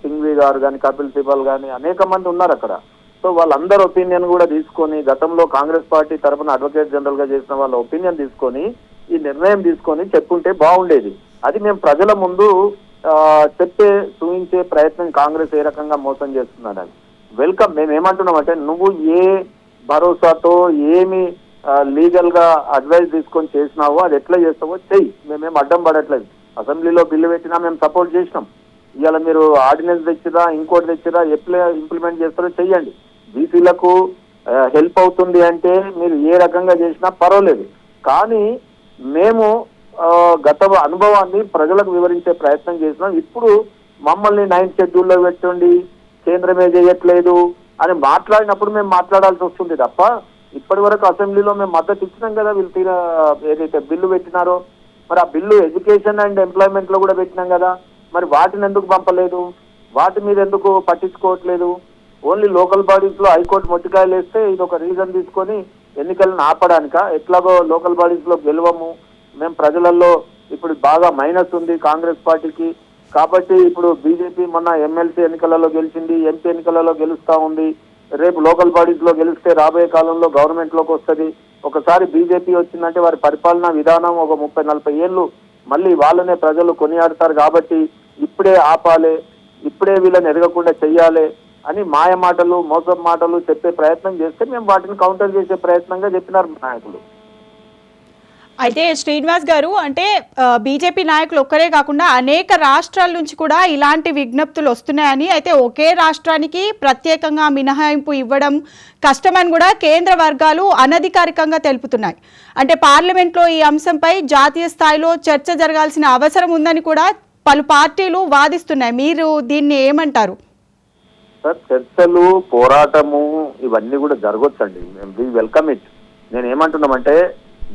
సింఘ్వి గారు కానీ, కపిల్ సిబల్ కానీ అనేక మంది ఉన్నారు అక్కడ. సో వాళ్ళందరి ఒపీనియన్ కూడా తీసుకొని, గతంలో కాంగ్రెస్ పార్టీ తరఫున అడ్వకేట్ జనరల్ గా చేసిన వాళ్ళ ఒపీనియన్ తీసుకొని ఈ నిర్ణయం తీసుకొని చెప్పుంటే బాగుండేది. అది మేము ప్రజల ముందు చూపించే ప్రయత్నం కాంగ్రెస్ ఏ రకంగా మోసం చేస్తున్నాడని. వెల్కమ్. మేము ఏమంటున్నామంటే, నువ్వు ఏ భరోసాతో ఏమి లీగల్ గా అడ్వైస్ తీసుకొని చేసినావో అది ఎట్లా చేస్తావో చెయ్యి, మేమేం అడ్డం పడట్లేదు. అసెంబ్లీలో బిల్లు పెట్టినా మేము సపోర్ట్ చేసినాం. ఇవాళ మీరు ఆర్డినెన్స్ తెచ్చిరా, ఇంకోటి తెచ్చిరా, ఎట్లా ఇంప్లిమెంట్ చేస్తారో చెయ్యండి. బీసీలకు హెల్ప్ అవుతుంది అంటే మీరు ఏ రకంగా చేసినా పర్వాలేదు. కానీ మేము గత అనుభవాన్ని ప్రజలకు వివరించే ప్రయత్నం చేసినాం. ఇప్పుడు మమ్మల్ని 9th షెడ్యూల్లో పెట్టండి, కేంద్రమే చేయట్లేదు అని మాట్లాడినప్పుడు మేము మాట్లాడాల్సి వస్తుంది తప్ప, ఇప్పటి వరకు అసెంబ్లీలో మేము మద్దతు ఇచ్చినాం కదా. వీళ్ళు ఏదైతే బిల్లు పెట్టినారో మరి ఆ బిల్లు ఎడ్యుకేషన్ అండ్ ఎంప్లాయ్మెంట్ లో కూడా పెట్టినాం కదా, మరి వాటిని ఎందుకు పంపలేదు, వాటి మీద ఎందుకు పట్టించుకోవట్లేదు? ఓన్లీ లోకల్ బాడీస్ లో హైకోర్టు మొట్టికాయలు వేస్తే ఇది ఒక రీజన్ తీసుకొని ఎన్నికలను ఆపడానిక? ఎట్లాగో లోకల్ బాడీస్ లో గెలవము, మేము ప్రజలలో ఇప్పుడు బాగా మైనస్ ఉంది కాంగ్రెస్ పార్టీకి, కాబట్టి ఇప్పుడు బీజేపీ మొన్న ఎమ్మెల్సీ ఎన్నికలలో గెలిచింది, ఎంపీ ఎన్నికలలో గెలుస్తా ఉంది, రేపు లోకల్ బాడీస్ లో గెలిస్తే రాబోయే కాలంలో గవర్నమెంట్ లోకి వస్తుంది. ఒకసారి బీజేపీ వచ్చిందంటే వారి పరిపాలనా విధానం ఒక 30-40 ఏళ్ళు మళ్ళీ వాళ్ళనే ప్రజలు కొనియాడతారు. కాబట్టి ఇప్పుడే ఆపాలి, ఇప్పుడే వీళ్ళని ఎదగకుండా చెయ్యాలి అని మాయ మాటలు, మోసం మాటలు చెప్పే ప్రయత్నం చేస్తే మేము వాటిని కౌంటర్ చేసే ప్రయత్నంగా చెప్పినారు నాయకులు. అయితే శ్రీనివాస్ గారు, అంటే బీజేపీ నాయకులు ఒక్కరే కాకుండా అనేక రాష్ట్రాల నుంచి కూడా ఇలాంటి విజ్ఞప్తులు వస్తున్నాయని, అయితే ఒకే రాష్ట్రానికి ప్రత్యేకంగా మినహాయింపు ఇవ్వడం కష్టమని కూడా కేంద్ర వర్గాలు అనధికారికంగా తెలుపుతున్నాయి. అంటే పార్లమెంట్లో ఈ అంశంపై జాతీయ స్థాయిలో చర్చ జరగాల్సిన అవసరం ఉందని కూడా పలు పార్టీలు వాదిస్తున్నాయి. మీరు దీన్ని ఏమంటారు? సార్, చర్చలు, పోరాటము ఇవన్నీ కూడా జరగొచ్చండి. We welcome it. నేను ఏమంటున్నామంటే,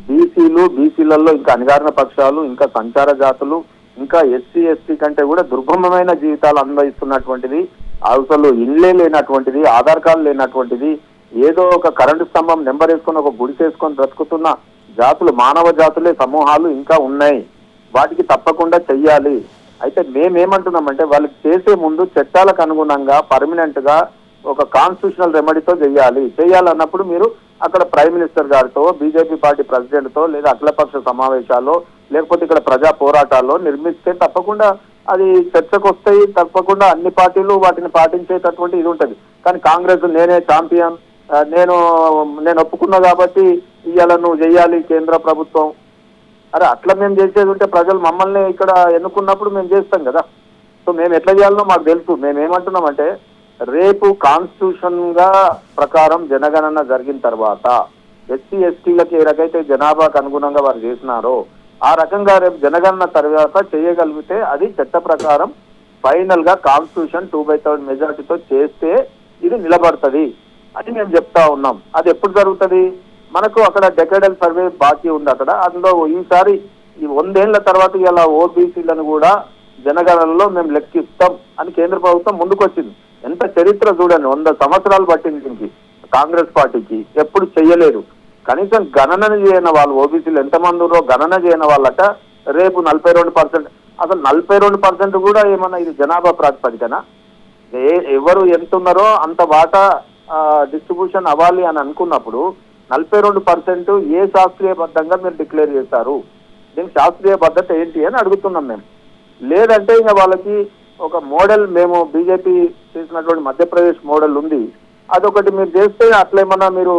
బీసీలలో ఇంకా అణగారిన పక్షాలు, ఇంకా సంచార జాతులు, ఇంకా ఎస్సీ ఎస్టీ కంటే కూడా దుర్గమమైన జీవితాలు అనుభవిస్తున్నటువంటిది, అసలు ఇళ్ళే లేనటువంటిది, ఆధార్ కార్డు లేనటువంటిది, ఏదో ఒక కరెంటు స్తంభం నెంబర్ వేసుకొని ఒక గుడిసేసుకొని బ్రతుకుతున్న జాతులు, మానవ జాతులే సమూహాలు ఇంకా ఉన్నాయి. వాటికి తప్పకుండా చెయ్యాలి. అయితే మేమేమంటున్నామంటే, వాళ్ళకి చేసే ముందు చట్టాలకు అనుగుణంగా పర్మనెంట్ గా ఒక కాన్స్టిట్యూషనల్ రెమెడీతో చేయాలన్నప్పుడు మీరు అక్కడ ప్రైమ్ మినిస్టర్ గారితో, బీజేపీ పార్టీ ప్రెసిడెంట్ తో, లేదా అఖిలపక్ష సమావేశాల్లో, లేకపోతే ఇక్కడ ప్రజా పోరాటాల్లో నిర్మిస్తే తప్పకుండా అది చర్చకు వస్తాయి. తప్పకుండా అన్ని పార్టీలు వాటిని పాటించేటటువంటి ఇది ఉంటుంది. కానీ కాంగ్రెస్ నేనే ఛాంపియన్, నేను ఒప్పుకున్నా కాబట్టి ఇవాళ నువ్వు చేయాలి కేంద్ర ప్రభుత్వం, అరే అట్లా మేము చేసేది ఉంటే ప్రజలు మమ్మల్ని ఇక్కడ ఎన్నుకున్నప్పుడు మేము చేస్తాం కదా. సో మేము ఎట్లా చేయాలనో మాకు తెలుసు. మేమేమంటున్నామంటే, రేపు కాన్స్టిట్యూషన్ గా ప్రకారం జనగణన జరిగిన తర్వాత ఎస్సీ ఎస్టీలకు ఏ రకైతే జనాభాకు అనుగుణంగా వారు చేసినారో ఆ రకంగా రేపు జనగణన తర్వాత చేయగలిగితే అది చట్ట ప్రకారం ఫైనల్ గా కాన్స్టిట్యూషన్ 2/3 మెజారిటీతో చేస్తే ఇది నిలబడుతుంది అని మేము చెప్తా ఉన్నాం. అది ఎప్పుడు జరుగుతుంది? మనకు అక్కడ డెకేడల్ సర్వే బాకీ ఉంది అక్కడ. అందులో ఈసారి ఈ 100 ఏళ్ల తర్వాత ఇలా ఓబీసీలను కూడా జనగణనలో మేము లెక్కిస్తాం అని కేంద్ర ప్రభుత్వం ముందుకొచ్చింది. ఎంత చరిత్ర చూడండి, 100 సంవత్సరాలు పట్టింది దీనికి. కాంగ్రెస్ పార్టీకి ఎప్పుడు చెయ్యలేదు. కనీసం గణన చేయని వాళ్ళు ఓబీసీలు ఎంతమంది ఉన్నారో గణన చేయని వాళ్ళట రేపు 42%. అసలు 42% కూడా ఏమన్నా ఇది జనాభా ప్రాతిపదికన? ఎవరు ఎంత ఉన్నారో అంత వాటా డిస్ట్రిబ్యూషన్ అవ్వాలి అని అనుకున్నప్పుడు 42% ఏ శాస్త్రీయబద్ధంగా మీరు డిక్లేర్ చేశారు? దీనికి శాస్త్రీయ పద్ధతి ఏంటి అని అడుగుతున్నాం మేము. లేదంటే ఇంకా వాళ్ళకి ఒక మోడల్, మేము బీజేపీ చేసినటువంటి మధ్యప్రదేశ్ మోడల్ ఉంది, అదొకటి మీరు చేస్తే అట్లేమన్నా మీరు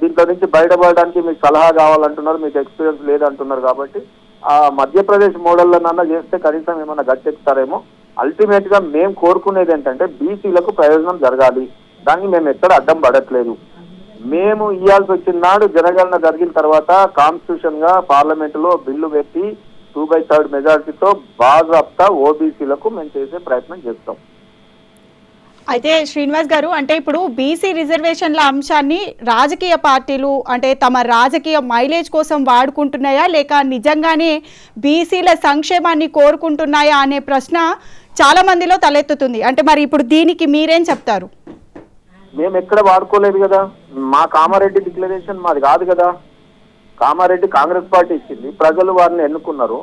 దీంట్లో నుంచి బయటపడడానికి మీకు సలహా కావాలంటున్నారు, మీకు ఎక్స్పీరియన్స్ లేదంటున్నారు. కాబట్టి ఆ మధ్యప్రదేశ్ మోడల్లో చేస్తే కనీసం ఏమన్నా గట్టెక్కుతారేమో అల్టిమేట్ గా మేము కోరుకునేది ఏంటంటే బీసీలకు ప్రయోజనం జరగాలి. దాన్ని మేము ఎక్కడ అడ్డం పడట్లేదు. మేము ఇవ్వాల్సి వచ్చిన నాడు జనగణన జరిగిన తర్వాత కాన్స్టిట్యూషన్ గా పార్లమెంట్ లో బిల్లు పెట్టి 2/3 మెజారిటీతో బాజాప్తా ఓబీసీలకు మేము చేసే ప్రయత్నం చేస్తాం. అయితే శ్రీనివాస్ గారు, అంటే ఇప్పుడు బీసీ రిజర్వేషన్ల అంశాన్ని రాజకీయ పార్టీలు అంటే తమ రాజకీయ మైలేజ్ కోసం వాడుకుంటున్నాయా, లేక నిజంగానే బీసీల సంక్షేమాన్ని కోరుకుంటున్నాయా అనే ప్రశ్న చాలా మందిలో తలెత్తుతుంది. అంటే మరి ఇప్పుడు దీనికి మీరేం చెప్తారు? మేము ఎక్కడ వాడుకోలేదు కదా. మా కామారెడ్డి డిక్లరేషన్ మాది కాదు కదా. కామారెడ్డి కాంగ్రెస్ పార్టీ ఇచ్చింది, ప్రజలు వారిని ఎన్నుకున్నారు.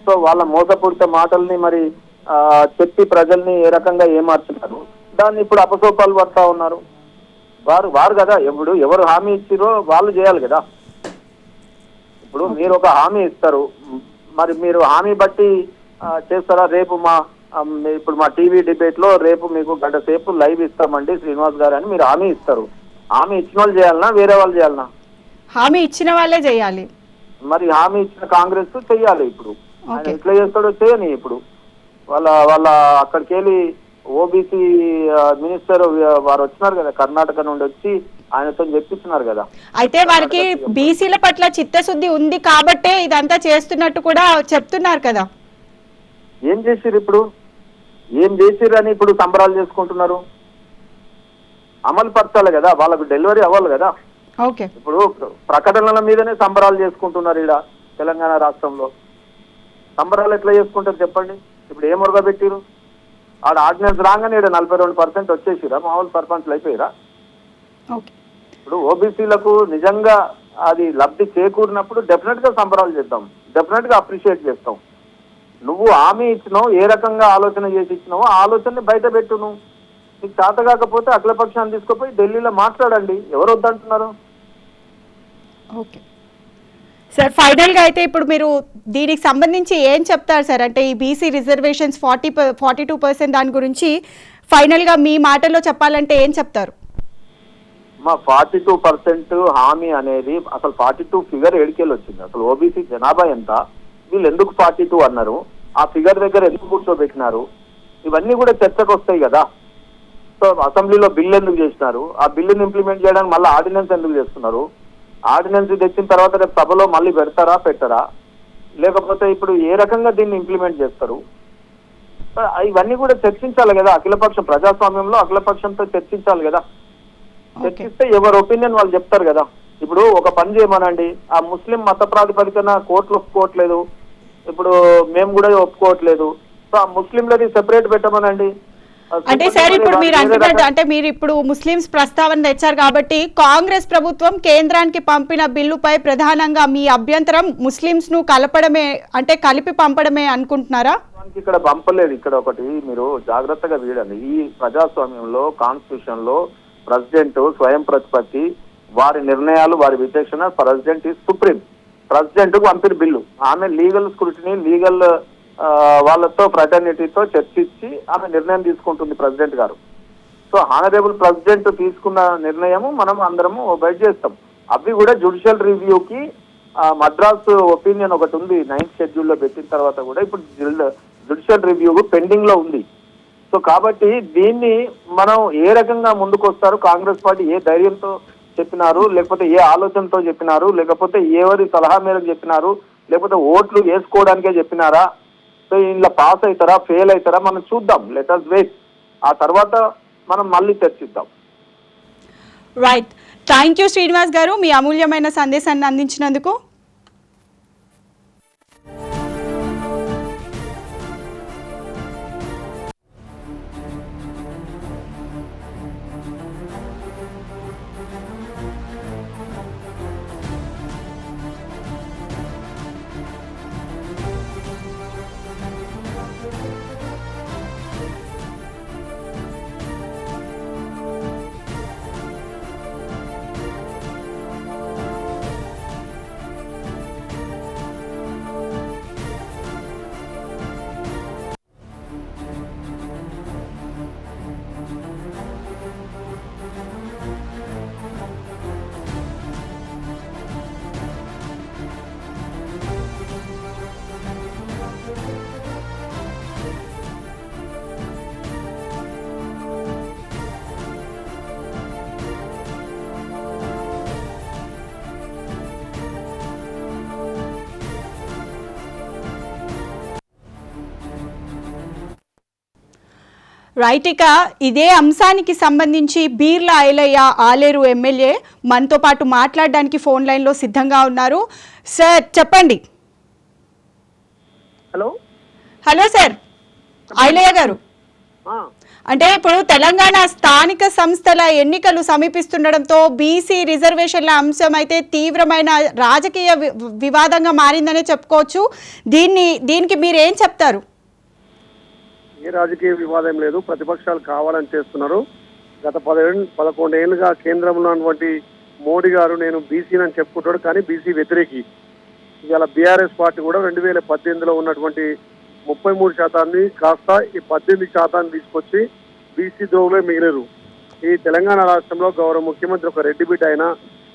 సో వాళ్ళ మోసపూరిత మాటల్ని మరి చెప్పి ప్రజల్ని ఏ రకంగా ఏమార్చున్నారు, దాన్ని ఇప్పుడు అపసోపాలు పడతా ఉన్నారు. వారు కదా ఇప్పుడు ఎవరు హామీ ఇచ్చిరో వాళ్ళు చేయాలి కదా. ఇప్పుడు మీరు ఒక హామీ ఇస్తారు, మరి మీరు హామీ బట్టి చేస్తారా? రేపు ఇప్పుడు మా టీవీ డిబేట్ లో రేపు మీకు గంట సేపు లైవ్ ఇస్తామండి శ్రీనివాస్ గారు అని మీరు హామీ ఇస్తారు. హామీ ఇచ్చిన వాళ్ళు చేయాలనా, వేరే వాళ్ళు చేయాలనా? హామీ ఇచ్చిన వాళ్ళే చేయాలి. మరి హామీ ఇచ్చిన కాంగ్రెస్ చెయ్యాలి. ఇప్పుడు ఆయన ఎట్లా చేస్తాడో చేయని. ఇప్పుడు వాళ్ళ అక్కడికి వెళ్ళి ఓబీసీ మినిస్టర్ వారు వచ్చినారు కదా, కర్ణాటక నుండి వచ్చి ఆయనతో చెప్పించినారు కదా. అయితే వారికి బీసీల పట్ల చిత్తశుద్ధి ఉంది కాబట్టే ఇదంతా చేస్తున్నట్టు కూడా చెప్తున్నారు కదా. ఏం చేసిర్రు ఇప్పుడు? ఏం చేసిర్రు అని ఇప్పుడు సంబరాలు చేసుకుంటున్నారు? అమలు పరచాలి కదా, వాళ్ళకు డెలివరీ అవ్వాలి కదా. ఇప్పుడు ప్రకటనల మీదనే సంబరాలు చేసుకుంటున్నారు ఈడ తెలంగాణ రాష్ట్రంలో. సంబరాలు ఎట్లా చేసుకుంటారు చెప్పండి? ఇప్పుడు ఏ మురుగా పెట్టిరు? ఆడ ఆర్డినెన్స్ రాగానే ఈడ 42% వచ్చేసిరా, మామూలు సర్పంచ్లు అయిపోయిరా. ఇప్పుడు ఓబీసీలకు నిజంగా అది లబ్ధి చేకూరినప్పుడు డెఫినెట్ గా సంబరాలు చేద్దాం, డెఫినెట్ గా అప్రిషియేట్ చేస్తాం. నువ్వు హామీ ఇచ్చినావు, ఏ రకంగా ఆలోచన చేసి ఇచ్చినావో ఆలోచనని బయట పెట్టు. నువ్వు నీకు చేత కాకపోతే అఖిలపక్షాన్ని తీసుకుపోయి ఢిల్లీలో మాట్లాడండి. ఎవరు వద్దంటున్నారు? ఓకే సార్, ఫైనల్ గా అయితే ఇప్పుడు మీరు దీనికి సంబంధించి ఏం చెప్తారు సార్? అంటే ఈ బీసీ రిజర్వేషన్స్ 42% దాని గురించి ఫైనల్ గా మీ మాటల్లో చెప్పాలంటే ఏం చెప్తారు? మా 42% హామీ అనేది అసలు 42 ఫిగర్ ఏడికెళ్ళి వచ్చింది? అసలు ఓబీసీ జనాభా ఎంత? వీళ్ళు ఎందుకు 42 అన్నారు? ఆ ఫిగర్ దగ్గర ఎందుకు కూర్చోబెట్టినారు? ఇవన్నీ కూడా చర్చకు వస్తాయి కదా. సో అసెంబ్లీలో బిల్లు ఎందుకు చేసినారు? ఆ బిల్లుని ఇంప్లిమెంట్ చేయడానికి మళ్ళీ ఆర్డినెన్స్ ఎందుకు చేస్తున్నారు? ఆర్డినెన్స్ తెచ్చిన తర్వాత రేపు సభలో మళ్ళీ పెడతారా పెట్టరా, లేకపోతే ఇప్పుడు ఏ రకంగా దీన్ని ఇంప్లిమెంట్ చేస్తారు? ఇవన్నీ కూడా చర్చించాలి కదా. అఖిలపక్షం ప్రజాస్వామ్యంలో అఖిలపక్షంతో చర్చించాలి కదా. చర్చిస్తే ఎవరి ఒపీనియన్ వాళ్ళు చెప్తారు కదా. ఇప్పుడు ఒక పని చేయమనండి, ఆ ముస్లిం మత ప్రాతిపదికన కోర్టులు ఒప్పుకోవట్లేదు, ఇప్పుడు మేము కూడా ఒప్పుకోవట్లేదు. సో ఆ ముస్లింలది సెపరేట్ పెట్టమనండి. అంటే సార్ ఇప్పుడు మీరు అంటున్నట్టు అంటే మీరు ఇప్పుడు ముస్లిమ్స్ ప్రస్తావన తెచ్చారు కాబట్టి కాంగ్రెస్ ప్రభుత్వం కేంద్రానికి పంపిన బిల్లుపై ప్రధానంగా మీ అభ్యంతరం ముస్లిమ్స్ ను కలపడమే, అంటే కలిపి పంపడమే అనుకుంటున్నారా? ఇక్కడ పంపలేదు. ఇక్కడ ఒకటి మీరు జాగ్రత్తగా వీడండి. ఈ ప్రజాస్వామ్యంలో కాన్స్టిట్యూషన్ లో ప్రెసిడెంట్ స్వయం ప్రతిపత్తి, వారి నిర్ణయాలు, వారి విచక్షణ. President is supreme. ప్రెసిడెంట్ కు పంపిన బిల్లు ఆమె లీగల్ స్క్రూటినీ, లీగల్ వాళ్ళతో ఫ్రెటర్నిటీతో చర్చించి ఆమె నిర్ణయం తీసుకుంటుంది ప్రెసిడెంట్ గారు. సో హానరబుల్ ప్రెసిడెంట్ తీసుకున్న నిర్ణయము మనం అందరము బయట చేస్తాం. అవి కూడా జ్యుడిషియల్ రివ్యూకి మద్రాసు ఒపీనియన్ ఒకటి ఉంది 9th షెడ్యూల్లో పెట్టిన తర్వాత కూడా ఇప్పుడు జ్యుడిషియల్ రివ్యూ పెండింగ్ లో ఉంది. సో కాబట్టి దీన్ని మనం ఏ రకంగా ముందుకు వస్తారు, కాంగ్రెస్ పార్టీ ఏ ధైర్యంతో చెప్పినారు, లేకపోతే ఏ ఆలోచనతో చెప్పినారు, లేకపోతే ఎవరి సలహా మేరకు చెప్పినారు, లేకపోతే ఓట్లు వేసుకోవడానికే చెప్పినారా, సో ఇంట్లో పాస్ అవుతారా ఫెయిల్ అవుతారా మనం చూద్దాం. Let us wait. ఆ తర్వాత మనం మళ్ళీ చర్చిద్దాం. రైట్, థ్యాంక్ యూ శ్రీనివాస్ గారు మీ అమూల్యమైన సందేశాన్ని అందించినందుకు. రైట్, ఇక ఇదే అంశానికి సంబంధించి బీర్లా ఐలయ్య ఆలేరు ఎమ్మెల్యే మనతో పాటు మాట్లాడడానికి ఫోన్ లైన్లో సిద్ధంగా ఉన్నారు. సార్ చెప్పండి. హలో సార్, ఐలయ్య గారు, అంటే ఇప్పుడు తెలంగాణ స్థానిక సంస్థల ఎన్నికలు సమీపిస్తుండడంతో బీసీ రిజర్వేషన్ల అంశం అయితే తీవ్రమైన రాజకీయ వివాదంగా మారిందనే చెప్పుకోవచ్చు. దీనికి మీరేం చెప్తారు? ఏ రాజకీయ వివాదం లేదు. ప్రతిపక్షాలు కావాలని చేస్తున్నారు. గత 11 ఏళ్ళుగా కేంద్రంలో ఉన్నటువంటి మోడీ గారు నేను బీసీని చెప్పుకుంటాడు, కానీ బీసీ వ్యతిరేకి. ఇవాళ బీఆర్ఎస్ పార్టీ కూడా 2018లో ఉన్నటువంటి 33% కాస్త ఈ 18% తీసుకొచ్చి బీసీ దోవులే మిగిలేరు. ఈ తెలంగాణ రాష్ట్రంలో గౌరవ ముఖ్యమంత్రి ఒక రెడ్డి బిడ్డ అయినా,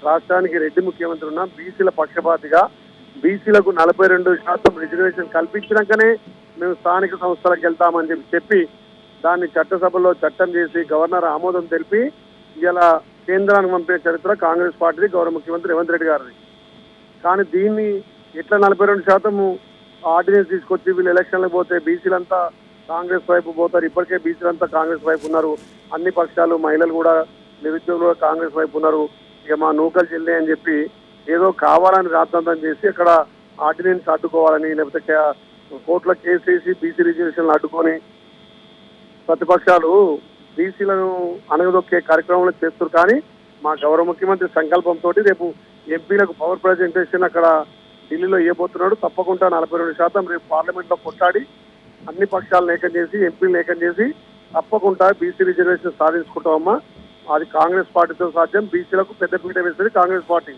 రాష్ట్రానికి రెడ్డి ముఖ్యమంత్రి ఉన్న బీసీల పక్షపాతిగా బీసీలకు 42% రిజర్వేషన్ కల్పించినాకనే మేము స్థానిక సంస్థలకు వెళ్తామని చెప్పి దాన్ని చట్టసభలో చట్టం చేసి గవర్నర్ ఆమోదం తెలిపి ఇలా కేంద్రానికి పంపిన చరిత్ర కాంగ్రెస్ పార్టీది, గౌరవ ముఖ్యమంత్రి రేవంత్ రెడ్డి గారిది. కానీ దీన్ని ఎట్లా 42% ఆర్డినెన్స్ తీసుకొచ్చి వీళ్ళు ఎలక్షన్లకు పోతే బీసీలంతా కాంగ్రెస్ వైపు పోతారు. ఇప్పటికే బీసీలంతా కాంగ్రెస్ వైపు ఉన్నారు. అన్ని పక్షాలు, మహిళలు కూడా, నిరుద్యోగులు కూడా కాంగ్రెస్ వైపు ఉన్నారు. ఇక మా నూకలు చెల్లి అని చెప్పి ఏదో కావాలని రాద్దాంతం చేసి అక్కడ ఆర్డినెన్స్ అడ్డుకోవాలని, లేకపోతే కోర్టులో కేసు వేసి బీసీ రిజర్వేషన్లు అడ్డుకొని ప్రతిపక్షాలు బీసీలను అణగదొక్కే కార్యక్రమంలో చేస్తారు. కానీ మా గౌరవ ముఖ్యమంత్రి సంకల్పంతో రేపు ఎంపీలకు పవర్ ప్రజెంటేషన్ అక్కడ ఢిల్లీలో ఇవ్వబోతున్నాడు. తప్పకుండా 42% రేపు పార్లమెంట్లో కొట్లాడి అన్ని పక్షాలను ఏకం చేసి, ఎంపీలను ఏకం చేసి తప్పకుండా బీసీ రిజర్వేషన్ సాధించుకుంటామమ్మా. అది కాంగ్రెస్ పార్టీతో సాధ్యం. బీసీలకు పెద్దపీట వేసేది కాంగ్రెస్ పార్టీ.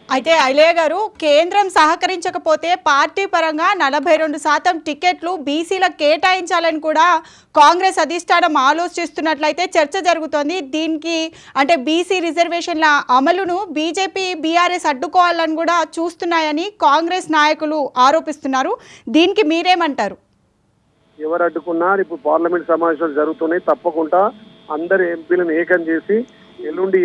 అయితే ఐలయ్య గారు, కేంద్రం సహకరించకపోతే పార్టీ పరంగా 42% టికెట్లు బీసీలకు కేటాయించాలని కూడా కాంగ్రెస్ అధిష్టానం ఆలోచిస్తున్నట్లయితే చర్చ జరుగుతోంది. దీనికి అంటే బీసీ రిజర్వేషన్ల అమలును బీజేపీ, బీఆర్ఎస్ అడ్డుకోవాలని కూడా చూస్తున్నాయని కాంగ్రెస్ నాయకులు ఆరోపిస్తున్నారు. దీనికి మీరేమంటారు? ఎవరు అడ్డుకున్నారు? ఇప్పుడు పార్లమెంట్ సమావేశాలు జరుగుతున్నాయి. తప్పకుండా అందరు ఎంపీలను ఏకం చేసి ఎల్లుండి